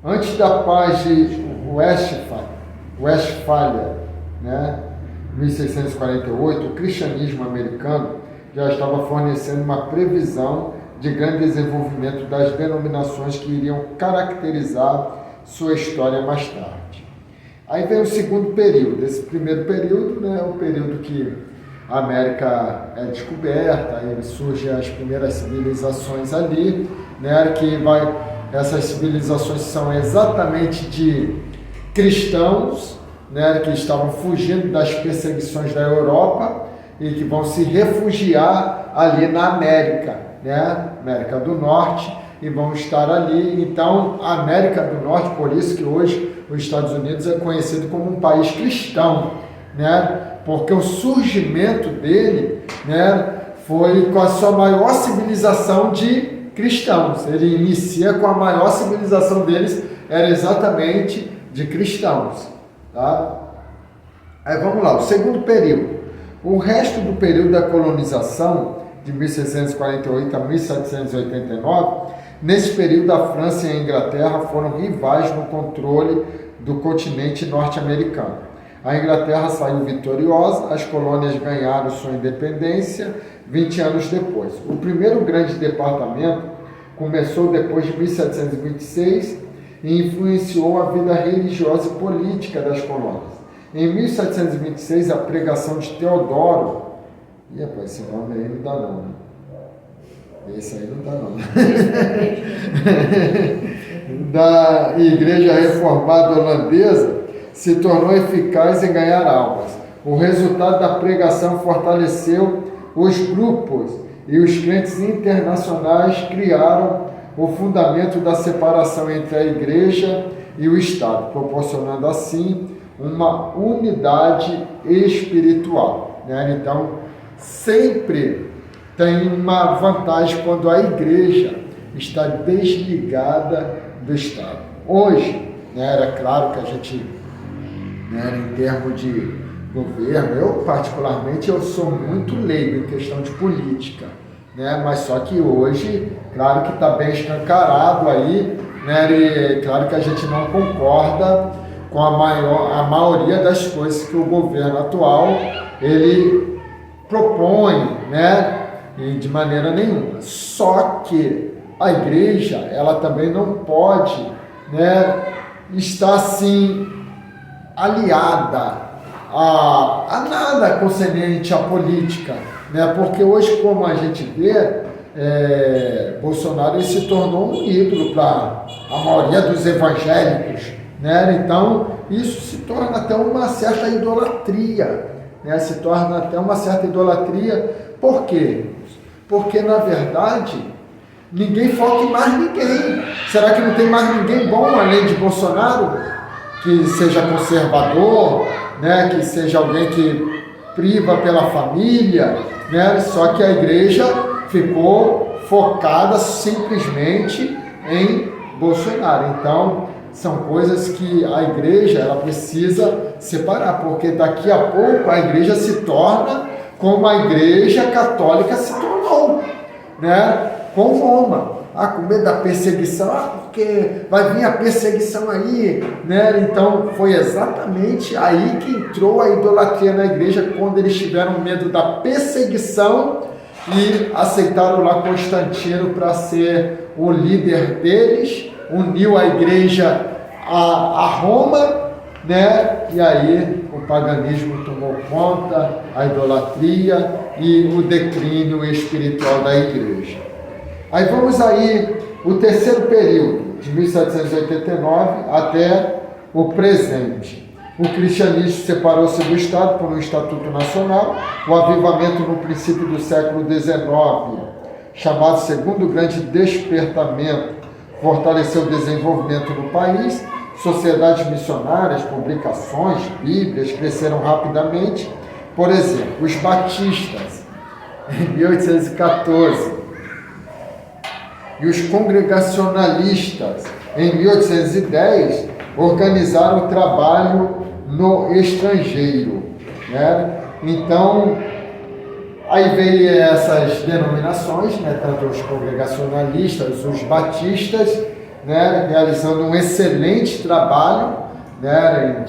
Antes da paz de Westfália, né, 1648, o cristianismo americano já estava fornecendo uma previsão de grande desenvolvimento das denominações que iriam caracterizar sua história mais tarde. Aí vem o segundo período. Esse primeiro período, né, é o período que a América é descoberta, aí surgem as primeiras civilizações ali, né, essas civilizações são exatamente de cristãos, né, que estavam fugindo das perseguições da Europa e que vão se refugiar ali na América, né, América do Norte, e vão estar ali. Então, a América do Norte, por isso que hoje os Estados Unidos é conhecido como um país cristão, né, porque o surgimento dele, né, foi com a sua maior civilização de cristãos. Ele inicia com a maior civilização deles, era exatamente de cristãos. Tá? Aí vamos lá, o segundo período. O resto do período da colonização, de 1648 a 1789, nesse período a França e a Inglaterra foram rivais no controle do continente norte-americano. A Inglaterra saiu vitoriosa, as colônias ganharam sua independência 20 anos depois. O primeiro grande departamento começou depois de 1726 e influenciou a vida religiosa e política das colônias. Em 1726, a pregação de Teodoro, esse nome aí não dá não, né? Esse aí não dá não. Da Igreja Reformada Holandesa, se tornou eficaz em ganhar almas. O resultado da pregação fortaleceu os grupos e os crentes internacionais criaram o fundamento da separação entre a Igreja e o Estado, proporcionando assim uma unidade espiritual, né? Então, sempre tem uma vantagem quando a Igreja está desligada do Estado. Hoje, né, era claro que a gente, né, em termos de governo, eu particularmente eu sou muito leigo em questão de política, né, mas só que hoje, claro que está bem escancarado aí, né, e claro que a gente não concorda com a maioria das coisas que o governo atual ele propõe, né, e de maneira nenhuma. Só que a igreja, ela também não pode, né, estar assim aliada a nada concernente à política, né, porque hoje, como a gente vê, Bolsonaro ele se tornou um ídolo para a maioria dos evangélicos, né? Então isso se torna até uma certa idolatria, né? Se torna até uma certa idolatria. Por quê? Porque na verdade ninguém foca em mais ninguém. Será que não tem mais ninguém bom além de Bolsonaro que seja conservador, né? Que seja alguém que priva pela família, né? Só que a igreja ficou focada simplesmente em Bolsonaro. Então são coisas que a igreja ela precisa separar, porque daqui a pouco a igreja se torna como a igreja católica se tornou, né? Com Roma. Com medo da perseguição, porque vai vir a perseguição aí, né? Então foi exatamente aí que entrou a idolatria na igreja, quando eles tiveram medo da perseguição e aceitaram lá Constantino para ser o líder deles, uniu a igreja a Roma, né? E aí o paganismo tomou conta, a idolatria e o declínio espiritual da igreja. Aí vamos aí o terceiro período, de 1789 até o presente. O cristianismo separou-se do Estado por um Estatuto Nacional, o avivamento no princípio do século XIX, chamado Segundo Grande Despertamento, fortaleceu o desenvolvimento no país, sociedades missionárias, publicações, bíblias cresceram rapidamente. Por exemplo, os batistas, em 1814, e os congregacionalistas, em 1810, organizaram o trabalho no estrangeiro, né? Então, aí veio essas denominações, né? Tanto os congregacionalistas, os batistas, né? Realizando um excelente trabalho, né?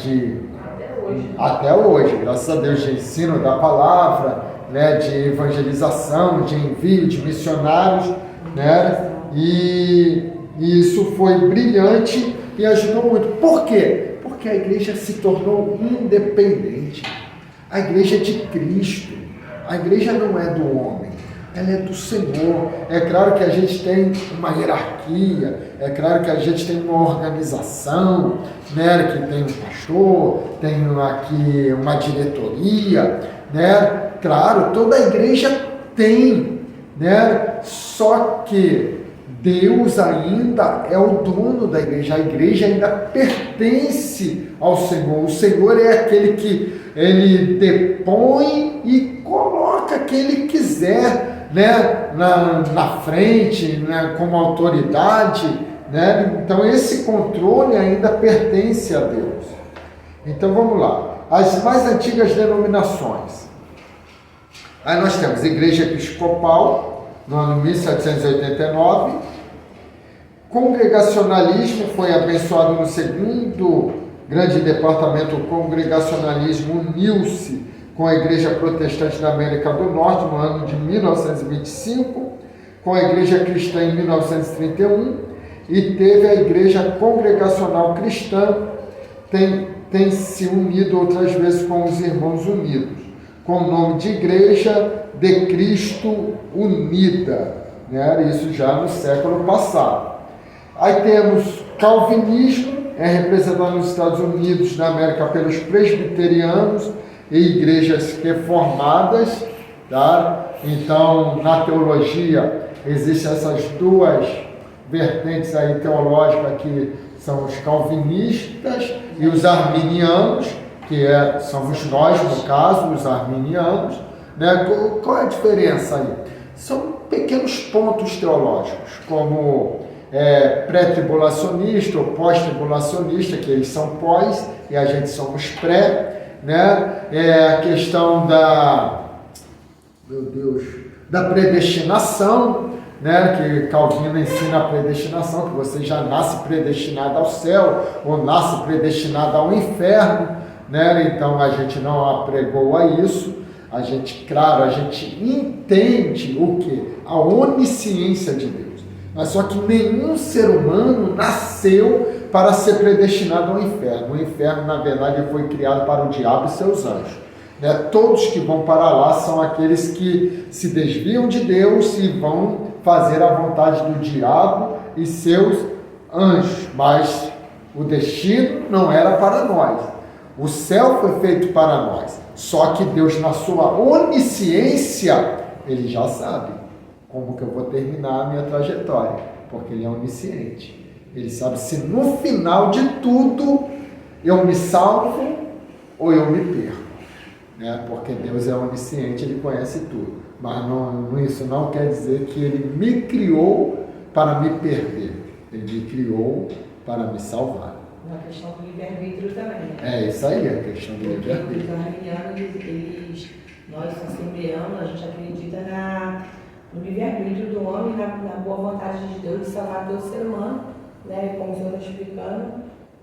Até hoje, graças a Deus, de ensino da palavra, né? De evangelização, de envio de missionários, né? E isso foi brilhante e ajudou muito. Por quê? Porque a igreja se tornou independente. A igreja é de Cristo. A igreja não é do homem, ela é do Senhor. É claro que a gente tem uma hierarquia, é claro que a gente tem uma organização, né, que tem um pastor, tem aqui uma diretoria, né? Claro, toda a igreja tem, né? Só que Deus ainda é o dono da igreja, a igreja ainda pertence ao Senhor. O Senhor é aquele que ele depõe e coloca quem ele quiser, né, na frente, né, como autoridade, né? Então esse controle ainda pertence a Deus. Então vamos lá, as mais antigas denominações. Aí nós temos Igreja Episcopal, no ano 1789, Congregacionalismo foi abençoado no segundo grande departamento. O congregacionalismo uniu-se com a Igreja Protestante da América do Norte no ano de 1925, com a Igreja Cristã em 1931 e teve a Igreja Congregacional Cristã, tem se unido outras vezes com os Irmãos Unidos, com o nome de Igreja de Cristo Unida, né? Isso já no século passado. Aí temos Calvinismo, é representado nos Estados Unidos, na América, pelos presbiterianos e igrejas reformadas, tá? Então, na teologia, existem essas duas vertentes aí teológicas, que são os calvinistas e os arminianos, que somos nós, no caso, os arminianos, né? Qual é a diferença aí? São pequenos pontos teológicos, como pré-tribulacionista ou pós-tribulacionista, que eles são pós e a gente somos pré, né? A questão da predestinação, né? Que Calvino ensina a predestinação, que você já nasce predestinado ao céu ou nasce predestinado ao inferno, né? Então a gente não apregou a isso. A gente, claro, a gente entende o que? A onisciência de Deus. Mas só que nenhum ser humano nasceu para ser predestinado ao inferno. O inferno, na verdade, foi criado para o diabo e seus anjos, né? Todos que vão para lá são aqueles que se desviam de Deus e vão fazer a vontade do diabo e seus anjos. Mas o destino não era para nós. O céu foi feito para nós. Só que Deus, na sua onisciência, Ele já sabe como que eu vou terminar a minha trajetória, porque Ele é onisciente. Ele sabe se no final de tudo eu me salvo ou eu me perco, né? Porque Deus é onisciente, Ele conhece tudo. Mas isso não quer dizer que Ele me criou para me perder. Ele me criou para me salvar. Na questão do livre-arbítrio também, né? É isso aí, a questão do livre-arbítrio. Os arminianos, nós assembleanos, a gente acredita no livre-arbítrio do homem, na boa vontade de Deus de salvar todo ser humano, né? Como o senhor está explicando,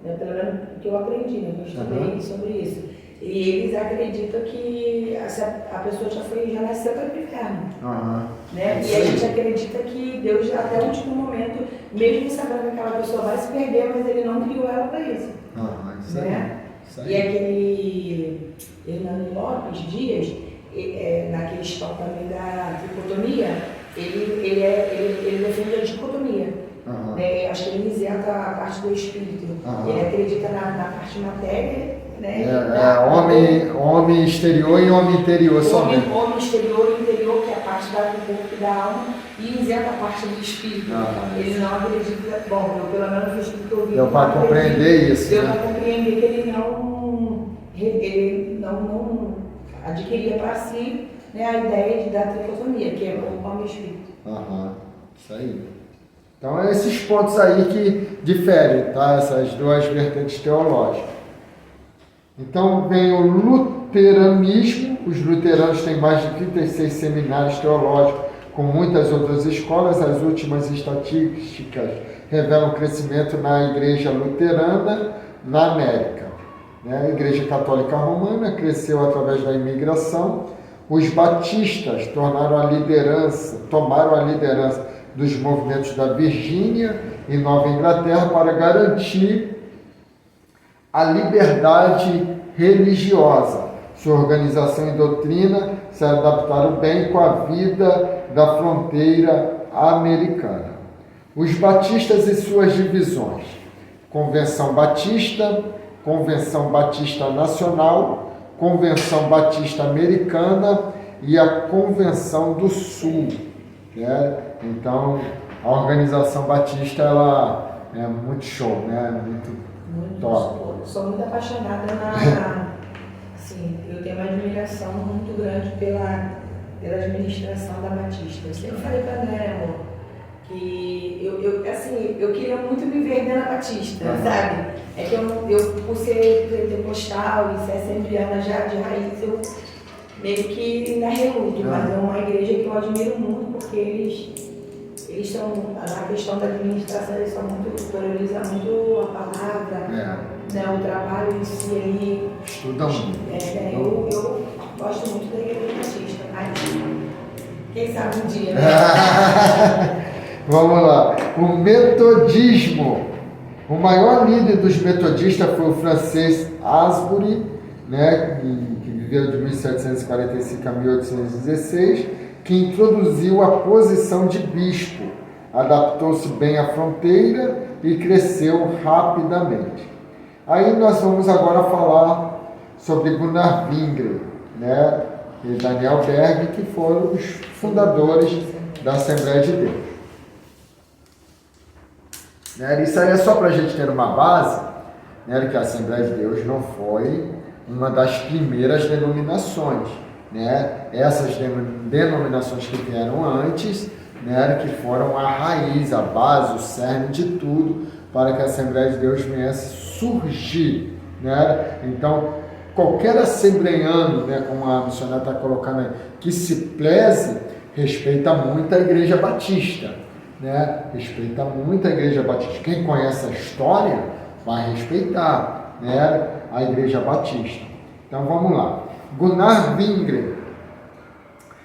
né? Pelo menos o que eu aprendi, né? Eu estudei sobre isso. E eles acreditam que a pessoa já nasceu para o inferno, né? E a gente acredita que Deus, até o último momento, mesmo sabendo que aquela pessoa vai se perder, mas Ele não criou ela para isso. Isso né? Isso aí. E aquele Hernani Lopes Dias, na questão também da dicotomia, ele defende a dicotomia. Acho que ele isenta a parte do espírito. Ele acredita na parte matéria, né? Homem exterior e homem interior somente. Homem exterior e interior, que é a parte do corpo e da alma, e isenta a parte do espírito. Ele não acredita, bom, eu pelo menos o estudo que eu vi. Deu para compreender isso. Deu para compreender que ele não adquiria para si, né, a ideia da tricotomia, que é o homem e espírito. Isso aí. Então, é esses pontos aí que diferem, tá? Essas duas vertentes teológicas. Então, vem o luteranismo. Os luteranos têm mais de 36 seminários teológicos, com muitas outras escolas. As últimas estatísticas revelam o crescimento na igreja luterana na América. A Igreja Católica Romana cresceu através da imigração. Os batistas tomaram a liderança dos movimentos da Virgínia em Nova Inglaterra para garantir a liberdade religiosa. Sua organização e doutrina se adaptaram bem com a vida da fronteira americana. Os batistas e suas divisões: Convenção Batista, Convenção Batista Nacional, Convenção Batista Americana e a Convenção do Sul, né? Então, a organização batista, ela é muito show, né? Muito top. Sou muito apaixonada assim, eu tenho uma admiração muito grande pela administração da Batista. Eu sempre falei para André, amor, que eu queria muito me ver dentro da Batista, sabe? É que eu por ser pentecostal e ser assembleana já de raiz, eu meio que ainda reluto, mas é uma igreja que eu admiro muito, porque eles são, na questão da administração, eles são muito, priorizam muito a palavra, né, o trabalho em si, ele estudam muito. Eu gosto muito da igreja batista, mas quem sabe um dia, né? Vamos lá. O metodismo. O maior líder dos metodistas foi o francês Asbury, né, que viveu de 1745 a 1816, que introduziu a posição de bispo, adaptou-se bem à fronteira e cresceu rapidamente. Aí nós vamos agora falar sobre Gunnar Wingre, né, e Daniel Berg, que foram os fundadores da Assembleia de Deus. Isso aí é só para a gente ter uma base, né, que a Assembleia de Deus não foi uma das primeiras denominações, né? Essas denominações que vieram antes, né, que foram a raiz, a base, o cerne de tudo para que a Assembleia de Deus viesse surgir, né? Então, qualquer assembleiano, né, como a missionária está colocando aí, que se preze, respeita muito a Igreja Batista, né? Respeita muito a Igreja Batista. Quem conhece a história vai respeitar, né, a Igreja Batista. Então vamos lá. Gunnar Wingre,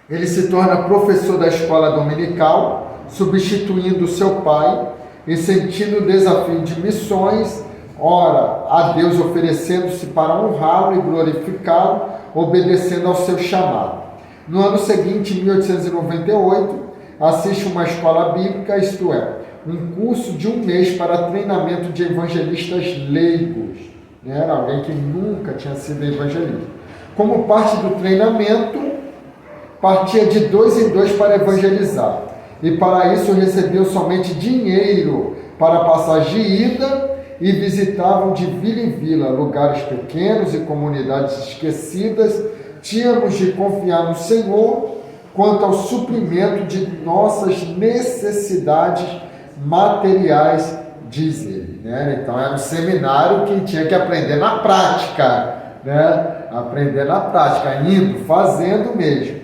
ele se torna professor da escola dominical, substituindo seu pai e sentindo o desafio de missões, ora a Deus oferecendo-se para honrá-lo e glorificá-lo, obedecendo ao seu chamado. No ano seguinte, em 1898, assiste uma escola bíblica, isto é, um curso de 1 mês para treinamento de evangelistas leigos, né? Alguém que nunca tinha sido evangelista. Como parte do treinamento, partia de 2 em 2 para evangelizar, e para isso recebeu somente dinheiro para passagem de ida, e visitavam de vila em vila, lugares pequenos e comunidades esquecidas. Tínhamos de confiar no Senhor quanto ao suprimento de nossas necessidades materiais, diz ele, né? Então era um seminário que tinha que aprender na prática, né? Aprender na prática, indo, fazendo mesmo.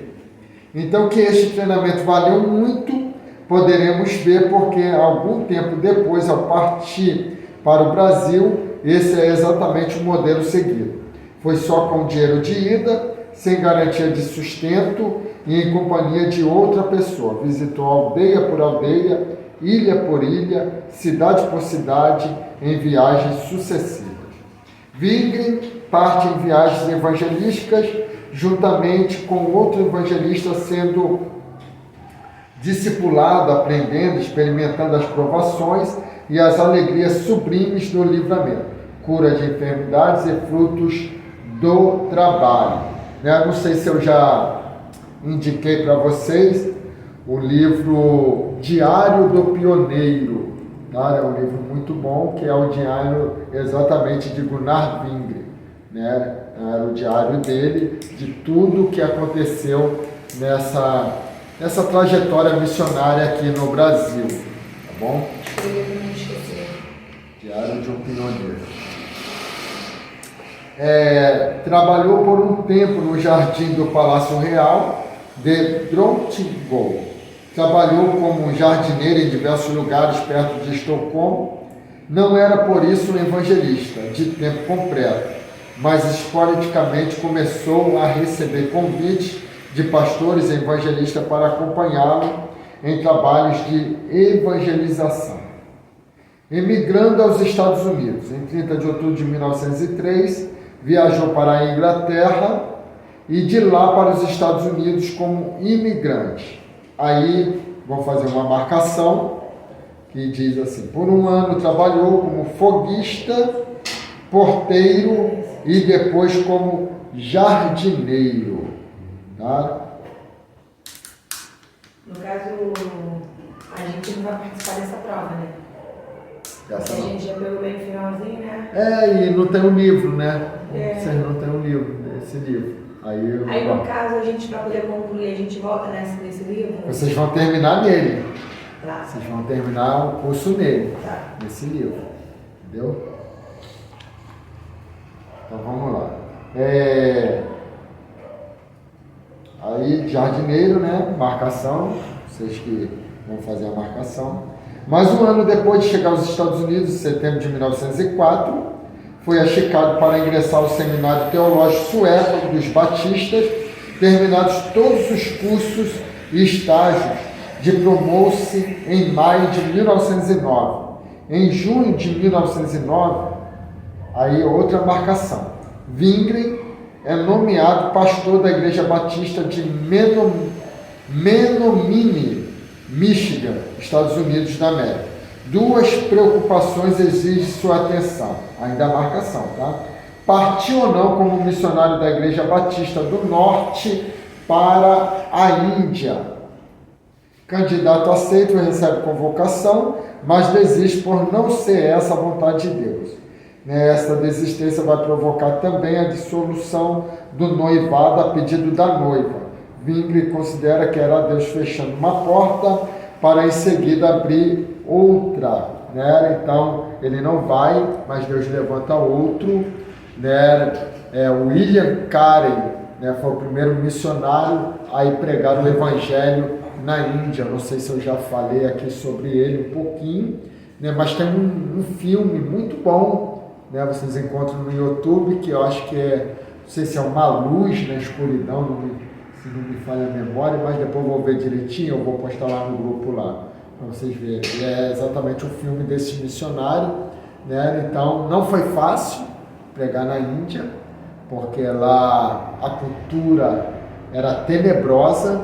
Então que este treinamento valeu muito, poderemos ver, porque algum tempo depois, ao partir para o Brasil, esse é exatamente o modelo seguido. Foi só com dinheiro de ida, sem garantia de sustento e em companhia de outra pessoa. Visitou aldeia por aldeia, ilha por ilha, cidade por cidade, em viagens sucessivas. Wingre parte em viagens evangelísticas, juntamente com outro evangelista, sendo discipulado, aprendendo, experimentando as provações e as alegrias sublimes do livramento, cura de enfermidades e frutos do trabalho. Não sei se eu já indiquei para vocês o livro Diário do Pioneiro, tá? É um livro muito bom, que é o diário exatamente de Gunnar Wingre, né? Era o diário dele, de tudo que aconteceu nessa trajetória missionária aqui no Brasil, tá bom? Diário de um Pioneiro. Trabalhou por um tempo no jardim do Palácio Real de Drottningholm. Trabalhou como jardineiro em diversos lugares perto de Estocolmo. Não era por isso um evangelista de tempo completo, mas esporadicamente começou a receber convites de pastores e evangelistas para acompanhá-lo em trabalhos de evangelização. Emigrando aos Estados Unidos, em 30 de outubro de 1903, viajou para a Inglaterra e de lá para os Estados Unidos como imigrante. Aí vão fazer uma marcação que diz assim: por um ano trabalhou como foguista, porteiro e depois como jardineiro. Tá? No caso, a gente não vai participar dessa prova, né? A gente já pegou bem no finalzinho, né? E não tem um livro, né? É. Vocês não tem um livro, esse livro. Aí no caso, a gente, para poder concluir, a gente volta nesse livro? Vocês vão terminar nele. Tá. Vocês vão terminar o curso nele, Tá. nesse livro. Entendeu? Então vamos lá. Aí, jardineiro, né? Marcação. Vocês que vão fazer a marcação. Mas um ano depois de chegar aos Estados Unidos, em setembro de 1904, foi a Chicago para ingressar ao Seminário Teológico Sueco dos Batistas. Terminados todos os cursos e estágios, diplomou-se em maio de 1909. Em junho de 1909, aí outra marcação, Wingren é nomeado pastor da Igreja Batista de Menominee, Michigan, Estados Unidos da América. Duas preocupações exigem sua atenção, ainda a marcação, tá? Partiu ou não como missionário da Igreja Batista do Norte para a Índia. Candidato aceito recebe convocação, mas desiste por não ser essa a vontade de Deus. Essa desistência vai provocar também a dissolução do noivado a pedido da noiva. Wingren considera que era Deus fechando uma porta para em seguida abrir outra, né? Então ele não vai, mas Deus levanta outro, né? O William Carey, né? Foi o primeiro missionário a ir pregar o evangelho na Índia. Não sei se eu já falei aqui sobre ele um pouquinho, né? Mas tem um filme muito bom, né? Vocês encontram no YouTube, que eu acho que não sei se é Uma Luz na Escuridão, se não me falha a memória, mas depois eu vou ver direitinho, eu vou postar lá no grupo lá, para vocês verem. E é exatamente o filme desse missionário, né? Então, não foi fácil pregar na Índia, porque lá a cultura era tenebrosa.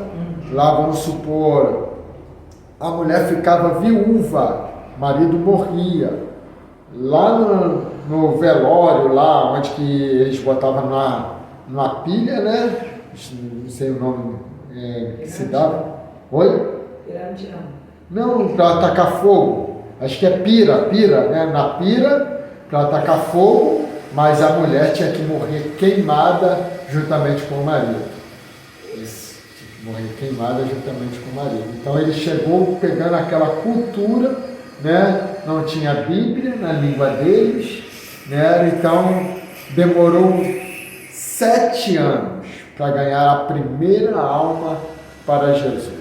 Lá, vamos supor, a mulher ficava viúva, o marido morria. Lá no velório, lá onde que eles botavam numa pilha, né? Não sei o nome que se dava. Oi? Pirâmide não, para atacar fogo. Acho que é pira, né? Na pira, para atacar fogo, mas a mulher tinha que morrer queimada juntamente com o marido. Morrer queimada juntamente com o marido. Então ele chegou pegando aquela cultura, né? Não tinha Bíblia na língua deles, né? Então demorou 7 anos para ganhar a primeira alma para Jesus,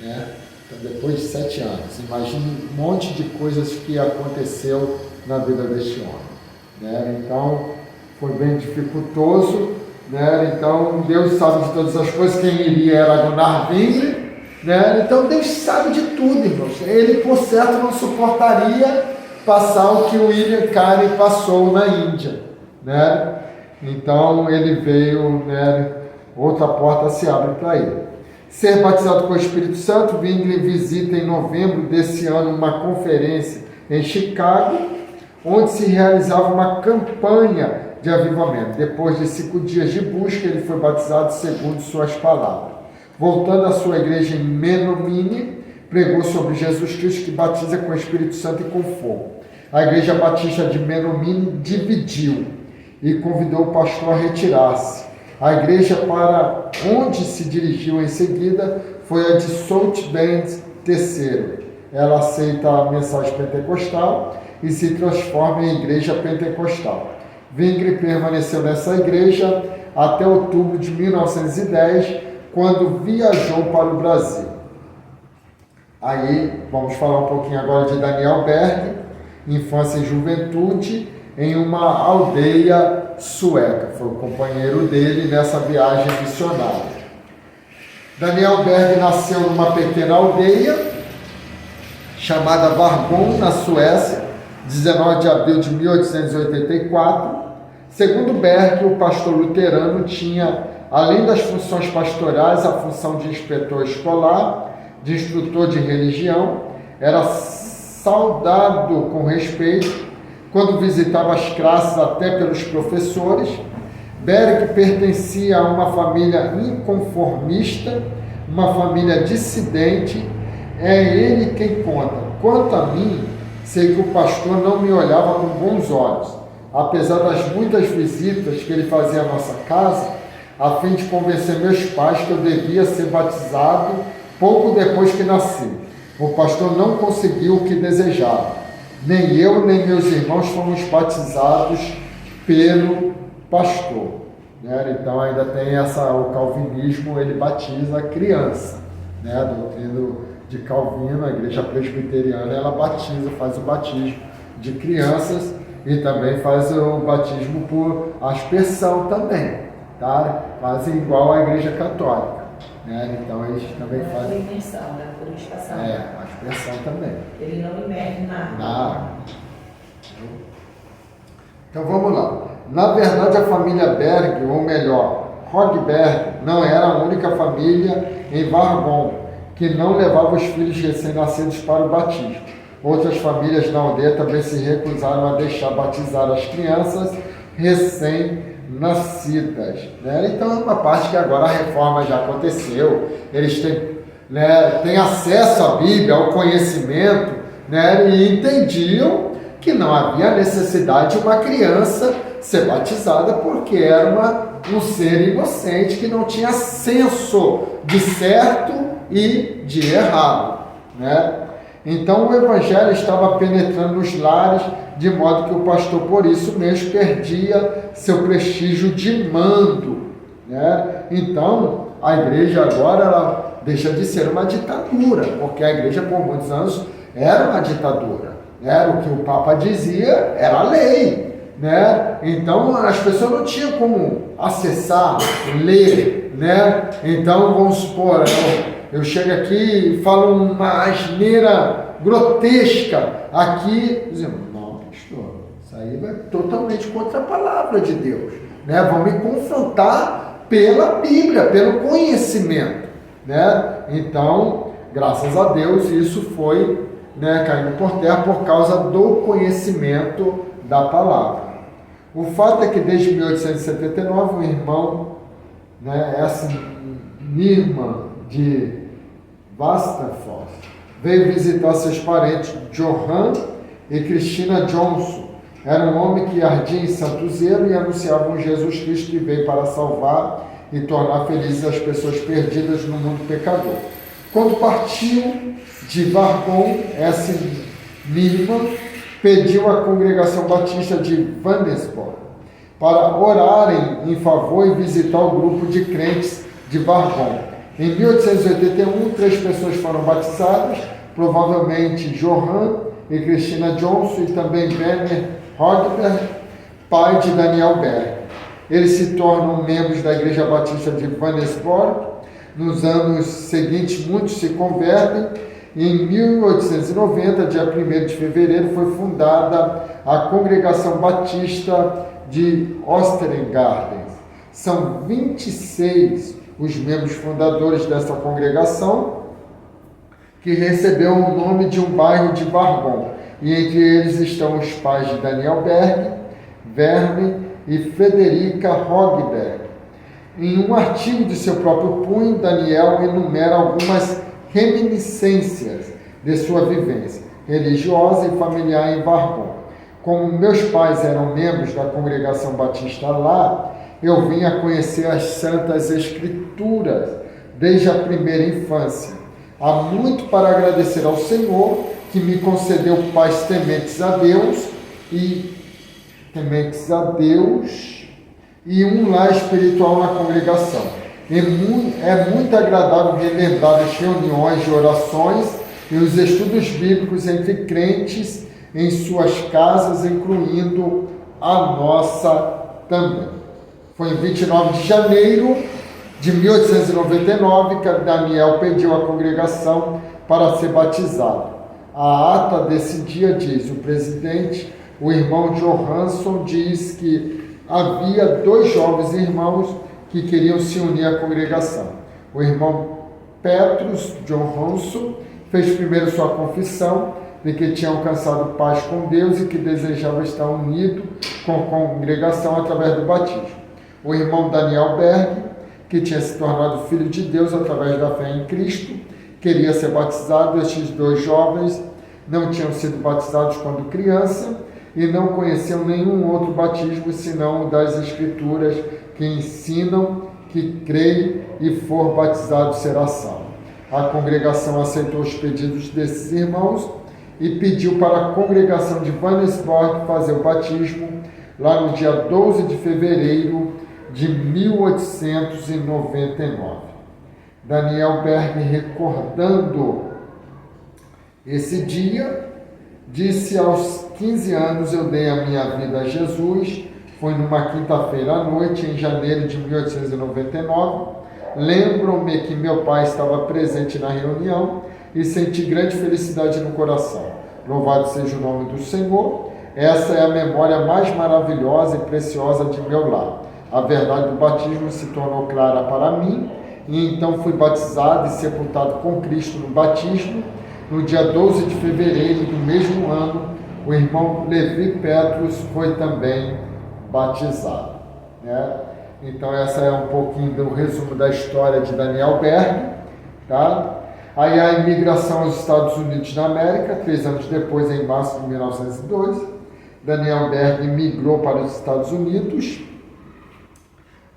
né? Então, depois de 7 anos, imagine um monte de coisas que aconteceu na vida deste homem, né? Então, foi bem dificultoso, né? Então, Deus sabe de todas as coisas, quem iria era Gunnar Wingren, né? Então, Deus sabe de tudo, irmãos. Ele, por certo, não suportaria passar o que o William Carey passou na Índia, né? Então ele veio, né? Outra porta se abre para ele. Ser batizado com o Espírito Santo, Wingren visita em novembro desse ano uma conferência em Chicago, onde se realizava uma campanha de avivamento. Depois de 5 dias de busca, ele foi batizado segundo suas palavras. Voltando à sua igreja em Menominee, pregou sobre Jesus Cristo que batiza com o Espírito Santo e com fogo. A igreja batista de Menominee dividiu e convidou o pastor a retirar-se. A igreja para onde se dirigiu em seguida foi a de South Bend III. Ela aceita a mensagem pentecostal e se transforma em igreja pentecostal. Wingren permaneceu nessa igreja até outubro de 1910, quando viajou para o Brasil. Aí, vamos falar um pouquinho agora de Daniel Berg, infância e juventude, em uma aldeia sueca. Foi o companheiro dele nessa viagem missionária. Daniel Berg nasceu numa pequena aldeia chamada Vargön, na Suécia, 19 de abril de 1884. Segundo Berg, o pastor luterano tinha, além das funções pastorais, a função de inspetor escolar, de instrutor de religião, era saudado com respeito quando visitava as classes até pelos professores. Berg pertencia a uma família inconformista, uma família dissidente. É ele quem conta. Quanto a mim, sei que o pastor não me olhava com bons olhos, apesar das muitas visitas que ele fazia à nossa casa, a fim de convencer meus pais que eu devia ser batizado pouco depois que nasci. O pastor não conseguiu o que desejava. Nem eu, nem meus irmãos fomos batizados pelo pastor. Né? Então ainda tem o calvinismo, ele batiza a criança. Né? A doutrina de Calvino, a igreja presbiteriana, ela batiza, faz o batismo de crianças e também faz o batismo por aspersão também. Tá? Fazem igual a igreja católica. Né? Então eles também fazem. A imersão, né? A purificação. A aspersão também. Ele não imerge nada. Nada. Então vamos lá. Na verdade, a família Berg, ou melhor, Hogberg, não era a única família em Vargon que não levava os filhos recém-nascidos para o batismo. Outras famílias na aldeia também se recusaram a deixar batizar as crianças recém-nascidas. Né? Então é uma parte que agora a reforma já aconteceu, eles têm acesso à Bíblia, ao conhecimento, né? E entendiam que não havia necessidade de uma criança ser batizada porque era um ser inocente que não tinha senso de certo e de errado. Né? Então o evangelho estava penetrando nos lares, de modo que o pastor, por isso mesmo, perdia seu prestígio de mando. Né? Então a igreja agora ela deixa de ser uma ditadura, porque a igreja por muitos anos era uma ditadura. Era o que o Papa dizia, era a lei. Né? Então as pessoas não tinham como acessar, ler. Né? Então vamos supor, eu chego aqui e falo uma asneira grotesca aqui, dizendo, não, pastor, isso aí vai totalmente contra a palavra de Deus. Né? Vão me confrontar pela Bíblia, pelo conhecimento. Né? Então, graças a Deus, isso foi, né, caindo por terra por causa do conhecimento da palavra. O fato é que desde 1879 um irmão, né, essa irmã de Vasterford, veio visitar seus parentes Johann e Christina Johnson. Era um homem que ardia em santo zelo e anunciava um Jesus Cristo que veio para salvar e tornar felizes as pessoas perdidas no mundo pecador. Quando partiu de Vargon, essa irmã pediu à congregação batista de Vanesborg para orarem em favor e visitar o grupo de crentes de Vargon. Em 1881, 3 pessoas foram batizadas, provavelmente Johann e Christina Johnson e também Werner Hogberg, pai de Daniel Berg. Eles se tornam membros da Igreja Batista de Vanesborg. Nos anos seguintes, muitos se convertem. Em 1890, dia 1º de fevereiro, foi fundada a Congregação Batista de Ostergarden. São 26 os membros fundadores dessa congregação, que recebeu o nome de um bairro de Vargon. E entre eles estão os pais de Daniel Berg, Werner e Frederica Hogberg. Em um artigo de seu próprio punho, Daniel enumera algumas reminiscências de sua vivência religiosa e familiar em Vargon. Como meus pais eram membros da congregação batista lá, eu vim a conhecer as Santas Escrituras desde a primeira infância. Há muito para agradecer ao Senhor, que me concedeu pais tementes a Deus e um lar espiritual na congregação. É muito agradável relembrar as reuniões de orações e os estudos bíblicos entre crentes em suas casas, incluindo a nossa também. Foi em 29 de janeiro de 1899 que Daniel pediu à congregação para ser batizado. A ata desse dia diz: o presidente, o irmão Johansson, diz que havia 2 jovens irmãos que queriam se unir à congregação. O irmão Petrus Johansson fez primeiro sua confissão de que tinha alcançado paz com Deus e que desejava estar unido com a congregação através do batismo. O irmão Daniel Berg, que tinha se tornado filho de Deus através da fé em Cristo, queria ser batizado. Estes 2 jovens não tinham sido batizados quando criança e não conheciam nenhum outro batismo senão o das Escrituras, que ensinam que crê e for batizado será salvo. A congregação aceitou os pedidos desses irmãos e pediu para a congregação de Johannesburg fazer o batismo lá no dia 12 de fevereiro de 1899. Daniel Berg, recordando esse dia, disse: aos 15 anos eu dei a minha vida a Jesus. Foi numa quinta-feira à noite, em janeiro de 1899. Lembro-me que meu pai estava presente na reunião e senti grande felicidade no coração. Louvado seja o nome do Senhor. Essa é a memória mais maravilhosa e preciosa de meu lar. A verdade do batismo se tornou clara para mim e então fui batizado e sepultado com Cristo no batismo. No dia 12 de fevereiro do mesmo ano, o irmão Levi Petrus foi também batizado. Então essa é um pouquinho do resumo da história de Daniel Berg. Tá? Aí a imigração aos Estados Unidos da América, 3 anos depois, em março de 1902, Daniel Berg migrou para os Estados Unidos.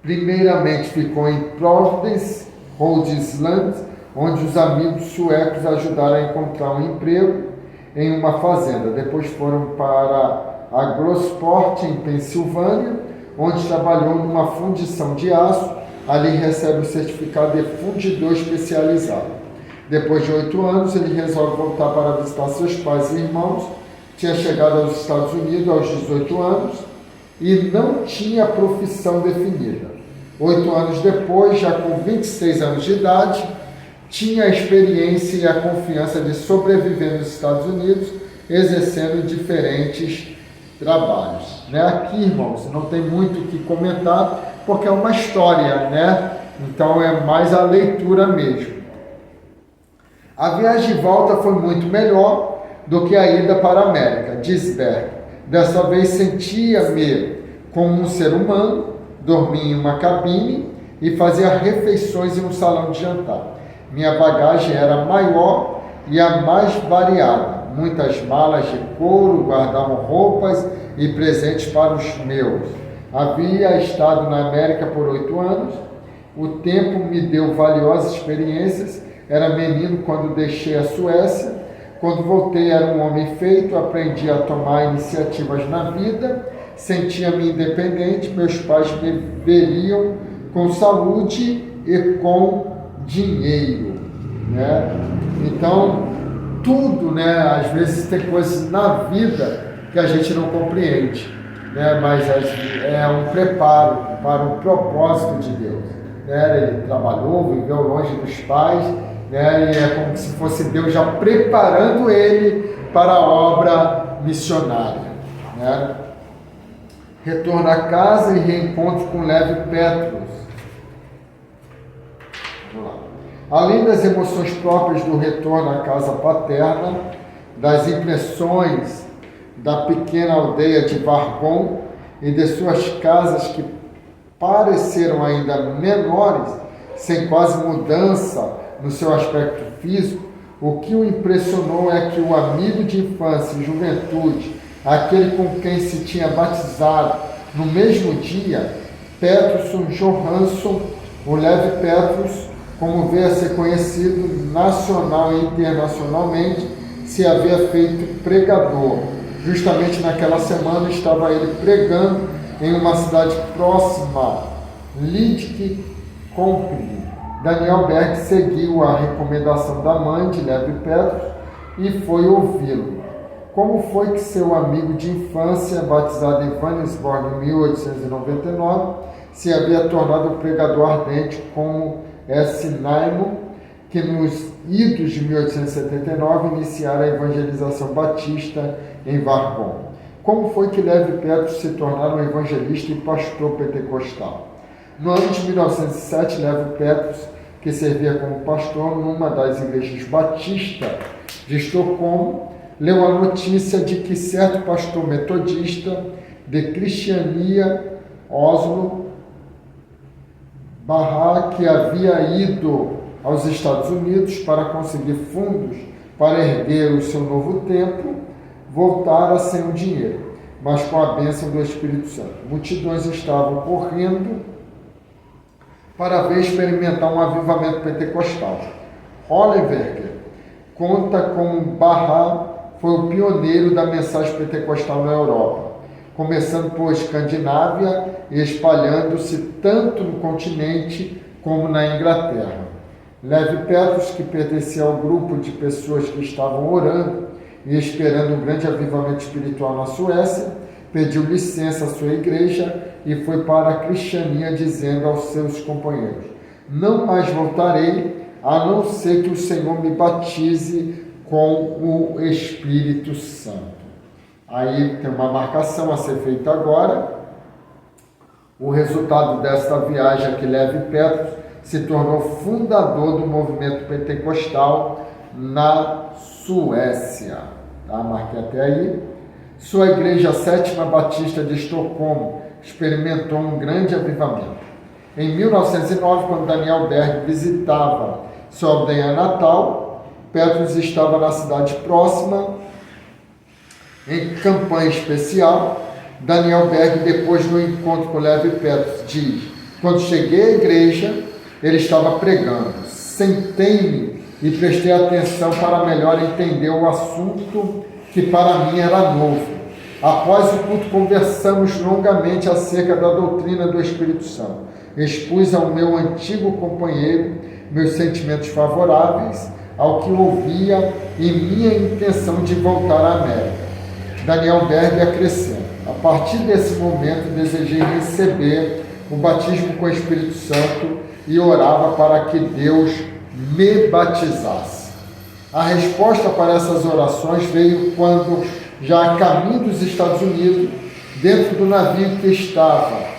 Primeiramente ficou em Providence, Rhode Island, onde os amigos suecos ajudaram a encontrar um emprego em uma fazenda. Depois foram para a Grossport, em Pensilvânia, onde trabalhou numa fundição de aço. Ali recebe o certificado de fundidor especializado. Depois de 8 anos, ele resolve voltar para visitar seus pais e irmãos. Tinha chegado aos Estados Unidos aos 18 anos e não tinha profissão definida. 8 anos depois, já com 26 anos de idade, tinha a experiência e a confiança de sobreviver nos Estados Unidos, exercendo diferentes trabalhos. Aqui, irmãos, não tem muito o que comentar, porque é uma história, Então é mais a leitura mesmo. A viagem de volta foi muito melhor do que a ida para a América, diz Berg. Dessa vez sentia-me como um ser humano, dormia em uma cabine e fazia refeições em um salão de jantar. Minha bagagem era maior e a mais variada. Muitas malas de couro guardavam roupas e presentes para os meus. Havia estado na América por 8 anos. O tempo me deu valiosas experiências. Era menino quando deixei a Suécia. Quando voltei era um homem feito. Aprendi a tomar iniciativas na vida. Sentia-me independente. Meus pais me veriam com saúde e com dinheiro. Então, tudo, às vezes tem coisas na vida que a gente não compreende, mas é um preparo para o propósito de Deus. Ele trabalhou, viveu longe dos pais, e é como se fosse Deus já preparando ele para a obra missionária. Retorno a casa e reencontro com Levi Petrus. Vamos lá. Além das emoções próprias do retorno à casa paterna, das impressões da pequena aldeia de Vargon e de suas casas que pareceram ainda menores, sem quase mudança no seu aspecto físico, o que o impressionou é que o amigo de infância e juventude, aquele com quem se tinha batizado no mesmo dia, Petrus Johansson, o Levi Petrus, como veio a ser conhecido nacional e internacionalmente, se havia feito pregador. Justamente naquela semana estava ele pregando em uma cidade próxima, Lidke Company. Daniel Berg seguiu a recomendação da mãe de Levi Petrus e foi ouvi-lo. Como foi que seu amigo de infância, batizado em Johannesburg em 1899, se havia tornado um pregador ardente como S. Naimo, que nos idos de 1879 iniciaram a evangelização batista em Vargon. Como foi que Levi Petros se tornaram um evangelista e pastor pentecostal? No ano de 1907, Levi Petros, que servia como pastor numa das igrejas batistas de Estocolmo, leu a notícia de que certo pastor metodista de Cristiania, Oslo, Barra, que havia ido aos Estados Unidos para conseguir fundos para erguer o seu novo templo, voltara sem o dinheiro, mas com a bênção do Espírito Santo. Multidões estavam correndo para ver experimentar um avivamento pentecostal. Hollenberger conta como Barra foi o pioneiro da mensagem pentecostal na Europa, começando por Escandinávia e espalhando-se tanto no continente como na Inglaterra. Levi Petros, que pertencia ao grupo de pessoas que estavam orando e esperando um grande avivamento espiritual na Suécia, pediu licença à sua igreja e foi para a Cristiania, dizendo aos seus companheiros: não mais voltarei, a não ser que o Senhor me batize com o Espírito Santo. Aí tem uma marcação a ser feita agora. O resultado desta viagem é que Levi Petros se tornou fundador do movimento pentecostal na Suécia. Tá? Marquei até aí. Sua igreja, a Sétima Batista de Estocolmo, experimentou um grande avivamento. Em 1909, quando Daniel Berg visitava sua aldeia natal, Petros estava na cidade próxima, em campanha especial. Daniel Berg, depois do encontro com Levi Petros, diz: quando cheguei à igreja, ele estava pregando. Sentei-me e prestei atenção para melhor entender o assunto que para mim era novo. Após o culto, conversamos longamente acerca da doutrina do Espírito Santo. Expus ao meu antigo companheiro meus sentimentos favoráveis ao que ouvia e minha intenção de voltar à América. Daniel Berg acrescenta: a partir desse momento desejei receber o batismo com o Espírito Santo e orava para que Deus me batizasse. A resposta para essas orações veio quando, já a caminho dos Estados Unidos, dentro do navio que estava,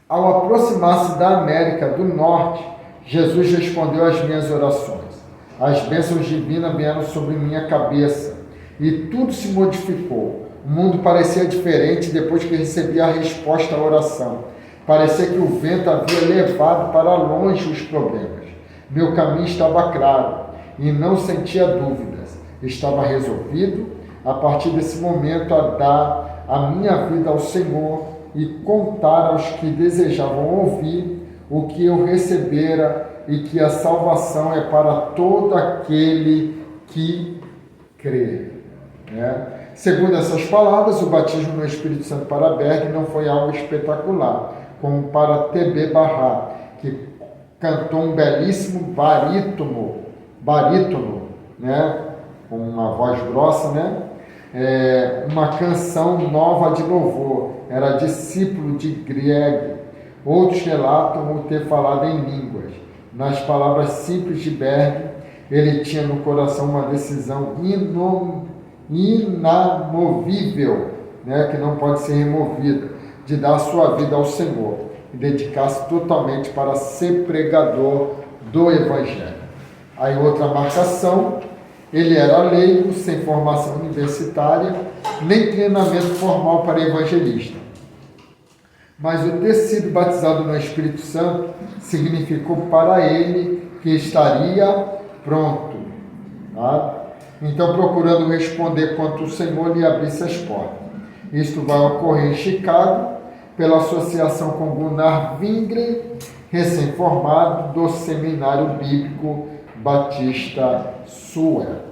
ao aproximar-se da América do Norte, Jesus respondeu às minhas orações. As bênçãos divinas vieram sobre minha cabeça e tudo se modificou. O mundo parecia diferente depois que recebi a resposta à oração. Parecia que o vento havia levado para longe os problemas. Meu caminho estava claro e não sentia dúvidas. Estava resolvido, a partir desse momento, a dar a minha vida ao Senhor e contar aos que desejavam ouvir o que eu recebera e que a salvação é para todo aquele que crê. Segundo essas palavras, o batismo no Espírito Santo para Berg não foi algo espetacular, como para T.B. Barra, que cantou um belíssimo barítono, com uma voz grossa, uma canção nova de louvor. Era discípulo de Grieg. Outros relatam o ter falado em línguas. Nas palavras simples de Berg, ele tinha no coração uma decisão inamovível, que não pode ser removida, de dar sua vida ao Senhor e dedicar-se totalmente para ser pregador do Evangelho. Aí outra marcação: ele era leigo, sem formação universitária, nem treinamento formal para evangelista. Mas o ter sido batizado no Espírito Santo significou para ele que estaria pronto. Tá? Então, procurando responder quanto o Senhor lhe abrisse as portas. Isto vai ocorrer em Chicago, pela associação com Gunnar Wingren, recém-formado do Seminário Bíblico Batista Sueco.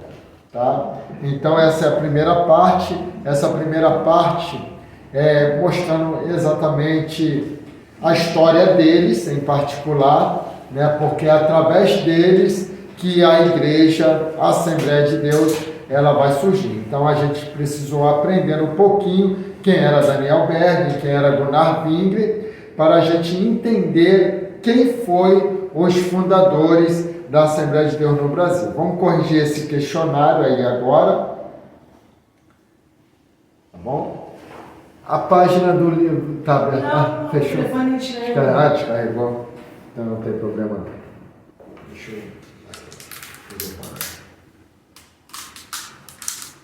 Tá? Então, essa é a primeira parte. Essa primeira parte é mostrando exatamente a história deles, em particular, porque é através deles que a igreja, a Assembleia de Deus, ela vai surgir. Então, a gente precisou aprender um pouquinho quem era Daniel Berg, quem era Gunnar Wingren, para a gente entender quem foi os fundadores da Assembleia de Deus no Brasil. Vamos corrigir esse questionário aí agora. Tá bom? A página do livro tá aberta. Não, Fechou? o telefone descarregou. Descarregou. Então não tem problema não. Deixa eu...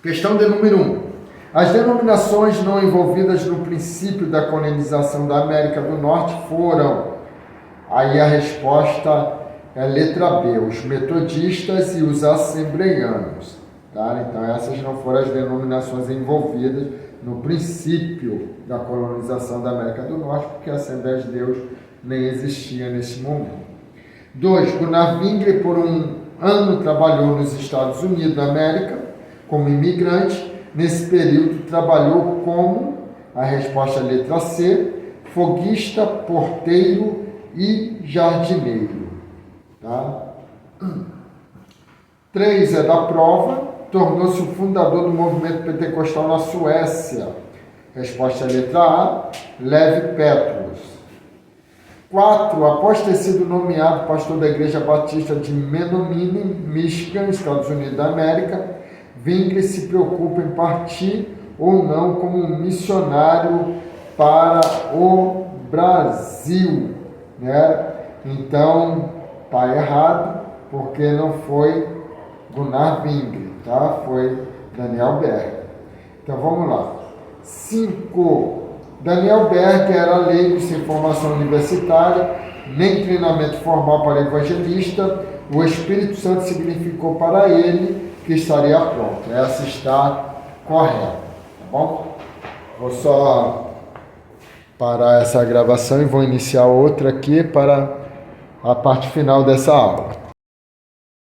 Questão de número 1. As denominações não envolvidas no princípio da colonização da América do Norte foram... Aí a resposta é a letra B, os metodistas e os assembleianos. Tá? Então essas não foram as denominações envolvidas no princípio da colonização da América do Norte, porque a Assembleia de Deus nem existia nesse momento. 2. Gunnar Wingre por um ano trabalhou nos Estados Unidos da América como imigrante. Nesse período trabalhou como, a resposta é a letra C, foguista, porteiro e jardineiro. Tá? 3 é da prova, tornou-se o fundador do movimento pentecostal na Suécia. Resposta é a letra A, Levi Petrus. 4, após ter sido nomeado pastor da Igreja Batista de Menominee, Michigan, Estados Unidos da América, Wingre se preocupa em partir ou não como missionário para o Brasil. Né? Então, está errado, porque não foi Gunnar Wingre, tá? Foi Daniel Berg. Então, vamos lá. 5. Daniel Berg era leigo sem formação universitária, nem treinamento formal para evangelista. O Espírito Santo significou para ele que estaria pronto. Essa está correta, tá bom? Vou só parar essa gravação e vou iniciar outra aqui para a parte final dessa aula.